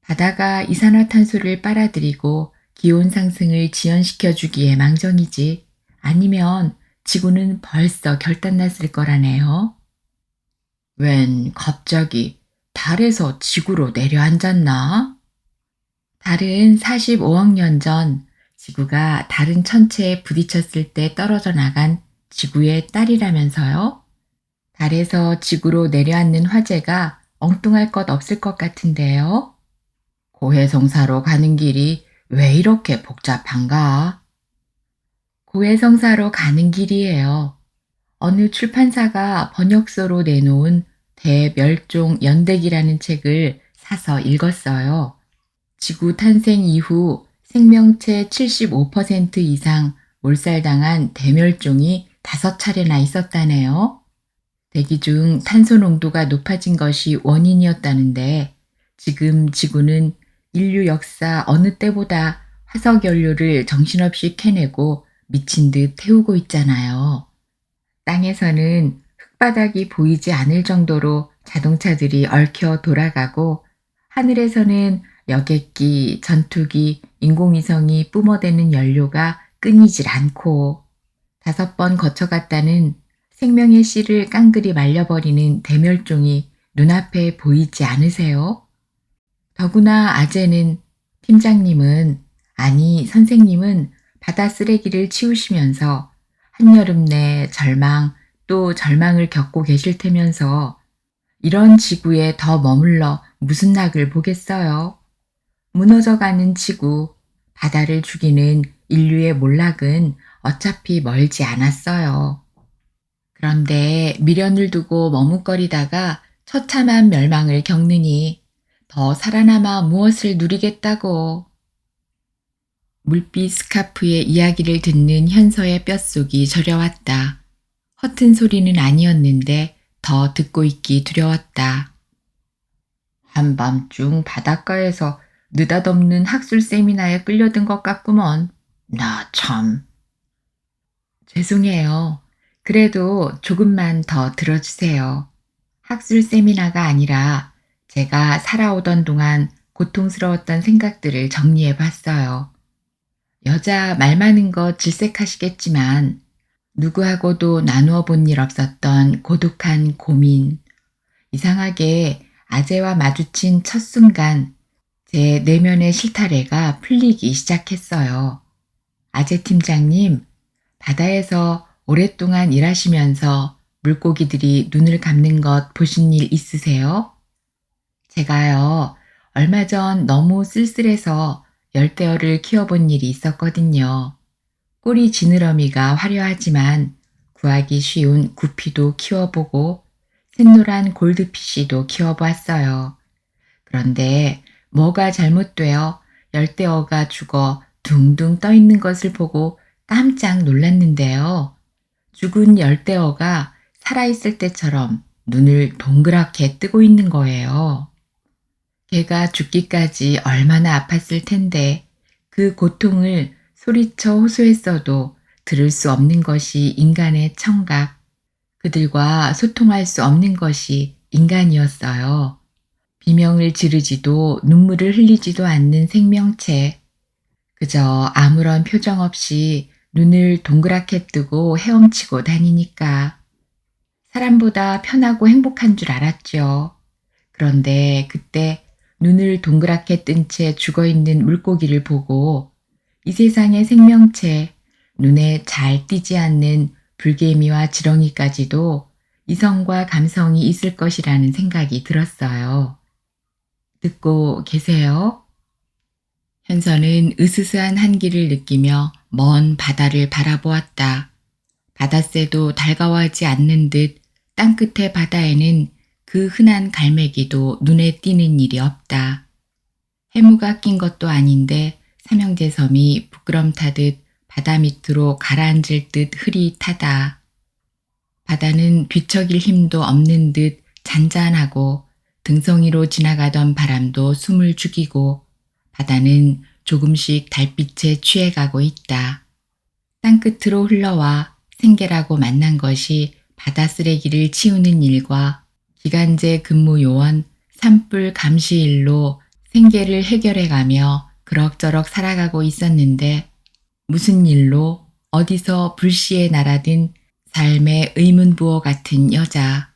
S1: 바다가 이산화탄소를 빨아들이고 기온 상승을 지연시켜 주기에 망정이지 아니면 지구는 벌써 결단났을 거라네요. 웬 갑자기 달에서 지구로 내려앉았나? 달은 45억 년 전 지구가 다른 천체에 부딪혔을 때 떨어져 나간 지구의 딸이라면서요? 달에서 지구로 내려앉는 화재가 엉뚱할 것 없을 것 같은데요. 고해성사로 가는 길이 왜 이렇게 복잡한가? 고해성사로 가는 길이에요. 어느 출판사가 번역서로 내놓은 대멸종 연대기라는 책을 사서 읽었어요. 지구 탄생 이후 생명체 75% 이상 몰살당한 대멸종이 5차례나 있었다네요. 대기 중 탄소 농도가 높아진 것이 원인이었다는데 지금 지구는 인류 역사 어느 때보다 화석 연료를 정신없이 캐내고 미친 듯 태우고 있잖아요. 땅에서는 흙바닥이 보이지 않을 정도로 자동차들이 얽혀 돌아가고 하늘에서는 여객기, 전투기, 인공위성이 뿜어대는 연료가 끊이질 않고 5번 거쳐갔다는 생명의 씨를 깡그리 말려버리는 대멸종이 눈앞에 보이지 않으세요? 더구나 아재는 팀장님은 아니 선생님은 바다 쓰레기를 치우시면서 한여름 내 절망 또 절망을 겪고 계실 테면서 이런 지구에 더 머물러 무슨 낙을 보겠어요? 무너져가는 지구, 바다를 죽이는 인류의 몰락은 어차피 멀지 않았어요. 그런데 미련을 두고 머뭇거리다가 처참한 멸망을 겪느니 더 살아남아 무엇을 누리겠다고. 물빛 스카프의 이야기를 듣는 현서의 뼛속이 저려왔다. 허튼 소리는 아니었는데 더 듣고 있기 두려웠다. 한밤중 바닷가에서 느닷없는 학술 세미나에 끌려든 것 같구먼. 나 참. 죄송해요. 그래도 조금만 더 들어주세요. 학술 세미나가 아니라 제가 살아오던 동안 고통스러웠던 생각들을 정리해 봤어요. 여자 말 많은 거 질색하시겠지만 누구하고도 나누어 본 일 없었던 고독한 고민. 이상하게 아재와 마주친 첫 순간 제 내면의 실타래가 풀리기 시작했어요. 아재 팀장님, 바다에서 오랫동안 일하시면서 물고기들이 눈을 감는 것 보신 일 있으세요? 제가요, 얼마 전 너무 쓸쓸해서 열대어를 키워본 일이 있었거든요. 꼬리 지느러미가 화려하지만 구하기 쉬운 구피도 키워보고 샛노란 골드피쉬도 키워보았어요. 그런데 뭐가 잘못되어 열대어가 죽어 둥둥 떠 있는 것을 보고 깜짝 놀랐는데요. 죽은 열대어가 살아있을 때처럼 눈을 동그랗게 뜨고 있는 거예요. 걔가 죽기까지 얼마나 아팠을 텐데 그 고통을 소리쳐 호소했어도 들을 수 없는 것이 인간의 청각, 그들과 소통할 수 없는 것이 인간이었어요. 비명을 지르지도 눈물을 흘리지도 않는 생명체, 그저 아무런 표정 없이 눈을 동그랗게 뜨고 헤엄치고 다니니까 사람보다 편하고 행복한 줄 알았죠. 그런데 그때 눈을 동그랗게 뜬 채 죽어있는 물고기를 보고 이 세상의 생명체, 눈에 잘 띄지 않는 불개미와 지렁이까지도 이성과 감성이 있을 것이라는 생각이 들었어요. 듣고 계세요? 현서는 으스스한 한기를 느끼며 먼 바다를 바라보았다. 바닷새도 달가워하지 않는 듯 땅끝의 바다에는 그 흔한 갈매기도 눈에 띄는 일이 없다. 해무가 낀 것도 아닌데 삼형제 섬이 부끄럼 타듯 바다 밑으로 가라앉을 듯 흐릿하다. 바다는 뒤척일 힘도 없는 듯 잔잔하고 등성이로 지나가던 바람도 숨을 죽이고 바다는 조금씩 달빛에 취해가고 있다. 땅끝으로 흘러와 생계라고 만난 것이 바다 쓰레기를 치우는 일과 기간제 근무 요원 산불 감시 일로 생계를 해결해가며 그럭저럭 살아가고 있었는데 무슨 일로 어디서 불시에 날아든 삶의 의문부호 같은 여자.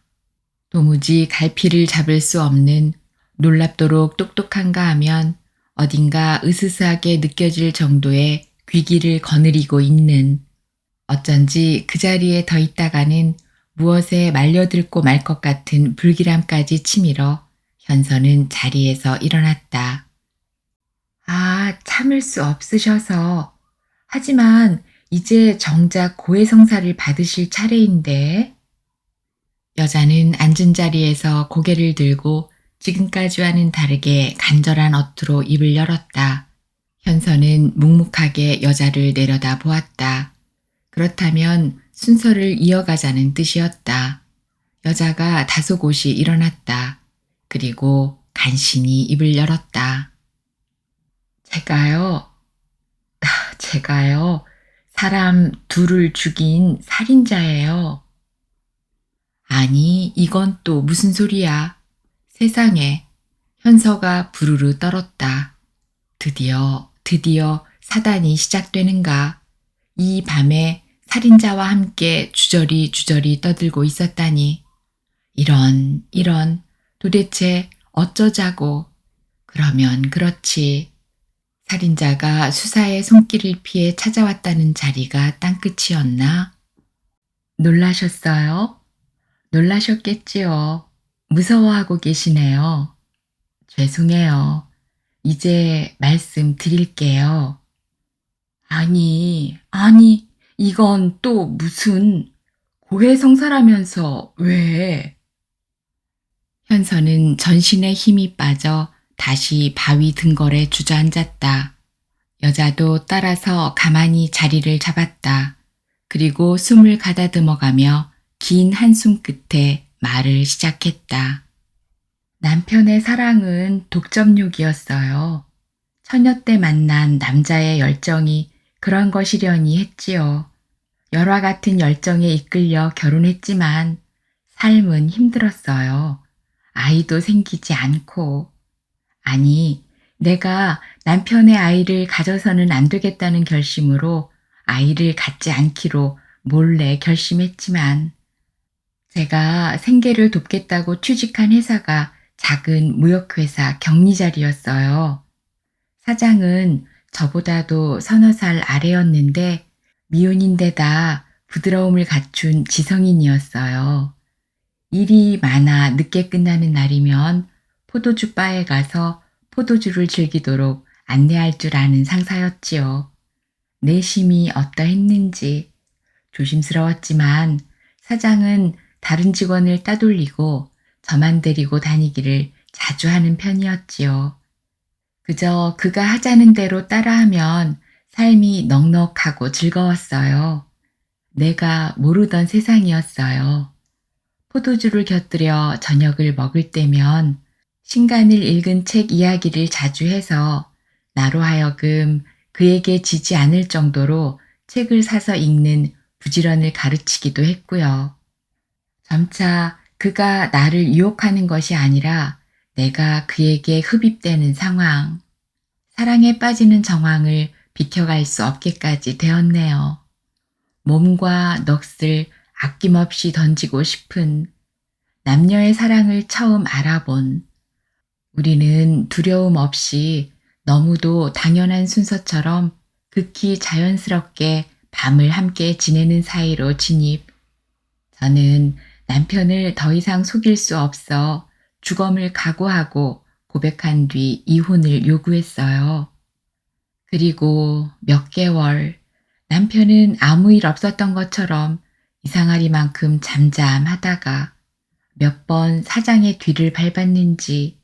S1: 도무지 갈피를 잡을 수 없는 놀랍도록 똑똑한가 하면 어딘가 으스스하게 느껴질 정도의 귀기를 거느리고 있는, 어쩐지 그 자리에 더 있다가는 무엇에 말려들고 말 것 같은 불길함까지 치밀어 현서는 자리에서 일어났다. 아, 참을 수 없으셔서. 하지만 이제 정작 고해성사를 받으실 차례인데. 여자는 앉은 자리에서 고개를 들고 지금까지와는 다르게 간절한 어투로 입을 열었다. 현서는 묵묵하게 여자를 내려다 보았다. 그렇다면 순서를 이어가자는 뜻이었다. 여자가 다소곳이 일어났다. 그리고 간신히 입을 열었다. 제가요, 사람 둘을 죽인 살인자예요. 아니, 이건 또 무슨 소리야. 세상에. 현서가 부르르 떨었다. 드디어 사단이 시작되는가. 이 밤에 살인자와 함께 주저리 떠들고 있었다니. 이런, 도대체 어쩌자고. 그러면 그렇지. 살인자가 수사의 손길을 피해 찾아왔다는 자리가 땅끝이었나? 놀라셨어요? 놀라셨겠지요. 무서워하고 계시네요. 죄송해요. 이제 말씀드릴게요. 아니, 이건 또 무슨 고해성사라면서 왜? 현서는 전신에 힘이 빠져 다시 바위 등걸에 주저앉았다. 여자도 따라서 가만히 자리를 잡았다. 그리고 숨을 가다듬어가며 긴 한숨 끝에 말을 시작했다. 남편의 사랑은 독점욕이었어요. 처녀 때 만난 남자의 열정이 그런 것이려니 했지요. 열화 같은 열정에 이끌려 결혼했지만 삶은 힘들었어요. 아이도 생기지 않고. 아니, 내가 남편의 아이를 가져서는 안 되겠다는 결심으로 아이를 갖지 않기로 몰래 결심했지만 제가 생계를 돕겠다고 취직한 회사가 작은 무역회사 격리자리였어요. 사장은 저보다도 서너 살 아래였는데 미혼인데다 부드러움을 갖춘 지성인이었어요. 일이 많아 늦게 끝나는 날이면 포도주 바에 가서 포도주를 즐기도록 안내할 줄 아는 상사였지요. 내심이 어떠했는지 조심스러웠지만 사장은 다른 직원을 따돌리고 저만 데리고 다니기를 자주 하는 편이었지요. 그저 그가 하자는 대로 따라하면 삶이 넉넉하고 즐거웠어요. 내가 모르던 세상이었어요. 포도주를 곁들여 저녁을 먹을 때면 신간을 읽은 책 이야기를 자주 해서 나로 하여금 그에게 지지 않을 정도로 책을 사서 읽는 부지런을 가르치기도 했고요. 점차 그가 나를 유혹하는 것이 아니라 내가 그에게 흡입되는 상황, 사랑에 빠지는 정황을 비켜갈 수 없게까지 되었네요. 몸과 넋을 아낌없이 던지고 싶은 남녀의 사랑을 처음 알아본 우리는 두려움 없이 너무도 당연한 순서처럼 극히 자연스럽게 밤을 함께 지내는 사이로 진입. 저는 남편을 더 이상 속일 수 없어 죽음을 각오하고 고백한 뒤 이혼을 요구했어요. 그리고 몇 개월 남편은 아무 일 없었던 것처럼 이상하리만큼 잠잠하다가 몇 번 사장의 뒤를 밟았는지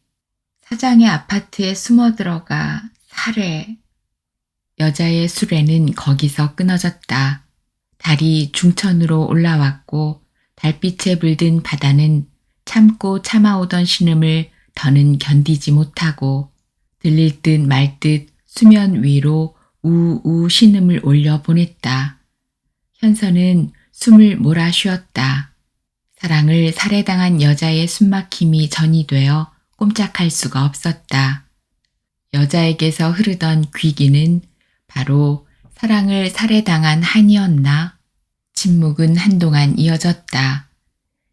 S1: 사장의 아파트에 숨어 들어가 살해. 여자의 수레는 거기서 끊어졌다. 달이 중천으로 올라왔고 달빛에 물든 바다는 참고 참아오던 신음을 더는 견디지 못하고 들릴 듯 말 듯 수면 위로 우우 신음을 올려 보냈다. 현서는 숨을 몰아 쉬었다. 사랑을 살해당한 여자의 숨막힘이 전이 되어 꼼짝할 수가 없었다. 여자에게서 흐르던 귀기는 바로 사랑을 살해당한 한이었나? 침묵은 한동안 이어졌다.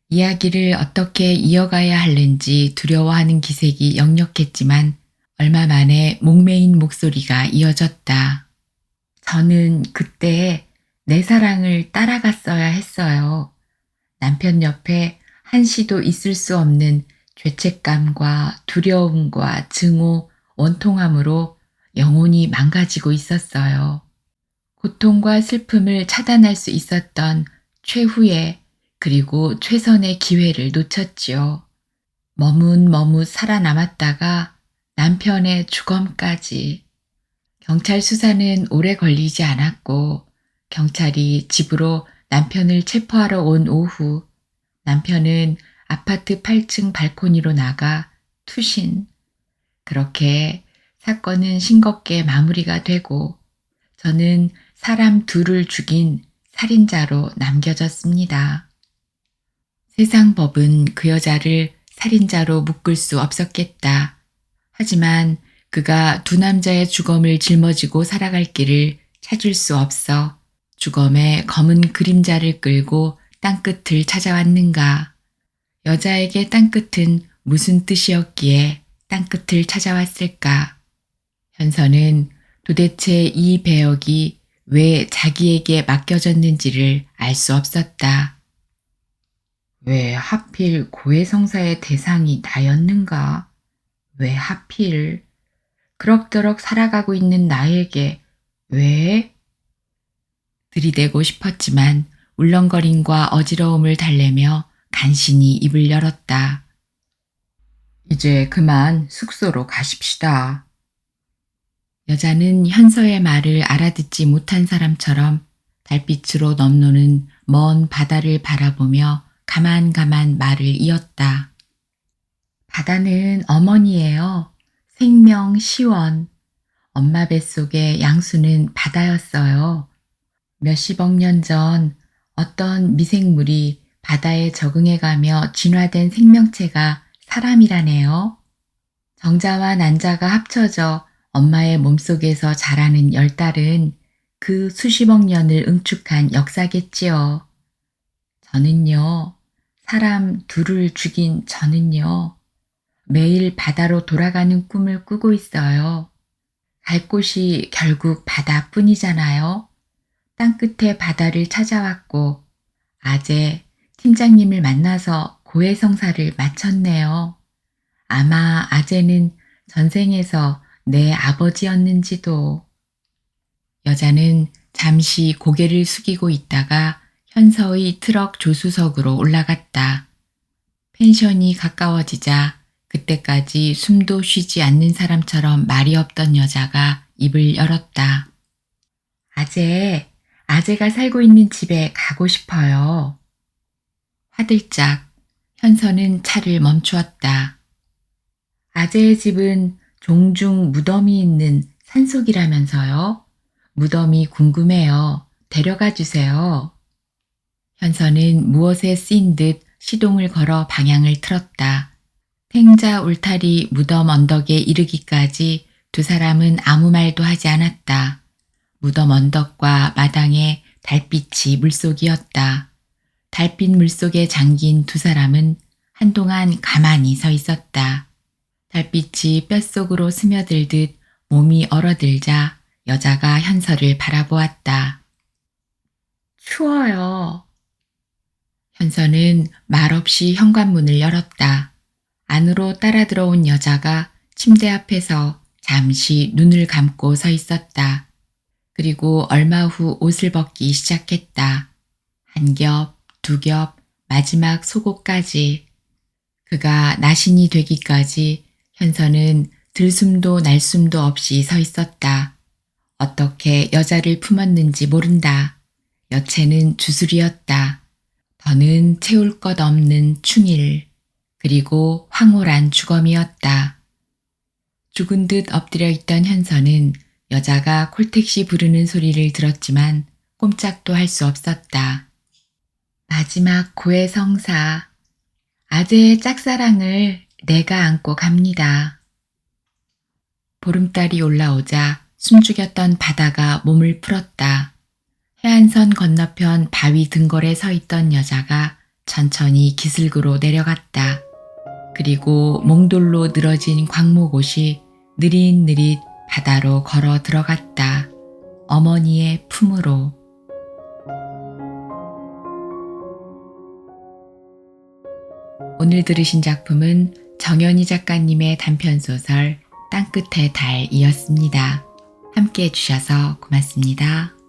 S1: 이야기를 어떻게 이어가야 할는지 두려워하는 기색이 역력했지만 얼마 만에 목매인 목소리가 이어졌다. 저는 그때 내 사랑을 따라갔어야 했어요. 남편 옆에 한시도 있을 수 없는 죄책감과 두려움과 증오, 원통함으로 영혼이 망가지고 있었어요. 고통과 슬픔을 차단할 수 있었던 최후의 그리고 최선의 기회를 놓쳤지요. 머뭇머뭇 살아남았다가 남편의 주검까지. 경찰 수사는 오래 걸리지 않았고 경찰이 집으로 남편을 체포하러 온 오후 남편은 아파트 8층 발코니로 나가 투신. 그렇게 사건은 싱겁게 마무리가 되고 저는 사람 둘을 죽인 살인자로 남겨졌습니다. 세상 법은 그 여자를 살인자로 묶을 수 없었겠다. 하지만 그가 두 남자의 주검을 짊어지고 살아갈 길을 찾을 수 없어 주검의 검은 그림자를 끌고 땅끝을 찾아왔는가. 여자에게 땅끝은 무슨 뜻이었기에 땅끝을 찾아왔을까. 현서는 도대체 이 배역이 왜 자기에게 맡겨졌는지를 알 수 없었다. 왜 하필 고해성사의 대상이 나였는가? 왜 하필? 그럭저럭 살아가고 있는 나에게 왜? 들이대고 싶었지만 울렁거림과 어지러움을 달래며 간신히 입을 열었다. 이제 그만 숙소로 가십시다. 여자는 현서의 말을 알아듣지 못한 사람처럼 달빛으로 넘노는 먼 바다를 바라보며 가만가만 말을 이었다. 바다는 어머니예요. 생명 시원. 엄마 뱃속의 양수는 바다였어요. 몇십억 년 전 어떤 미생물이 바다에 적응해가며 진화된 생명체가 사람이라네요. 정자와 난자가 합쳐져 엄마의 몸속에서 자라는 열달은 그 수십억 년을 응축한 역사겠지요. 저는요, 사람 둘을 죽인 저는요, 매일 바다로 돌아가는 꿈을 꾸고 있어요. 갈 곳이 결국 바다뿐이잖아요. 땅끝의 바다를 찾아왔고 아재 팀장님을 만나서 고해성사를 마쳤네요. 아마 아재는 전생에서 내 아버지였는지도. 여자는 잠시 고개를 숙이고 있다가 현서의 트럭 조수석으로 올라갔다. 펜션이 가까워지자 그때까지 숨도 쉬지 않는 사람처럼 말이 없던 여자가 입을 열었다. 아재가 살고 있는 집에 가고 싶어요. 화들짝 현서는 차를 멈추었다. 아재의 집은 종중 무덤이 있는 산속이라면서요. 무덤이 궁금해요. 데려가 주세요. 현서는 무엇에 쓰인 듯 시동을 걸어 방향을 틀었다. 탱자 울타리 무덤 언덕에 이르기까지 두 사람은 아무 말도 하지 않았다. 무덤 언덕과 마당에 달빛이 물속이었다. 달빛 물속에 잠긴 두 사람은 한동안 가만히 서 있었다. 달빛이 뼛속으로 스며들듯 몸이 얼어들자 여자가 현서를 바라보았다. 추워요. 현서는 말없이 현관문을 열었다. 안으로 따라 들어온 여자가 침대 앞에서 잠시 눈을 감고 서 있었다. 그리고 얼마 후 옷을 벗기 시작했다. 한 겹, 두 겹, 마지막 속옷까지. 그가 나신이 되기까지 현서는 들숨도 날숨도 없이 서 있었다. 어떻게 여자를 품었는지 모른다. 여체는 주술이었다. 더는 채울 것 없는 충일, 그리고 황홀한 주검이었다. 죽은 듯 엎드려 있던 현서는 여자가 콜택시 부르는 소리를 들었지만 꼼짝도 할 수 없었다. 마지막 고해성사, 아재의 짝사랑을 내가 안고 갑니다. 보름달이 올라오자 숨죽였던 바다가 몸을 풀었다. 해안선 건너편 바위 등골에 서 있던 여자가 천천히 기슭으로 내려갔다. 그리고 몽돌로 늘어진 광목옷이 느릿느릿 바다로 걸어 들어갔다. 어머니의 품으로. 오늘 들으신 작품은 정연희 작가님의 단편소설 땅끝의 달이었습니다. 함께 해주셔서 고맙습니다.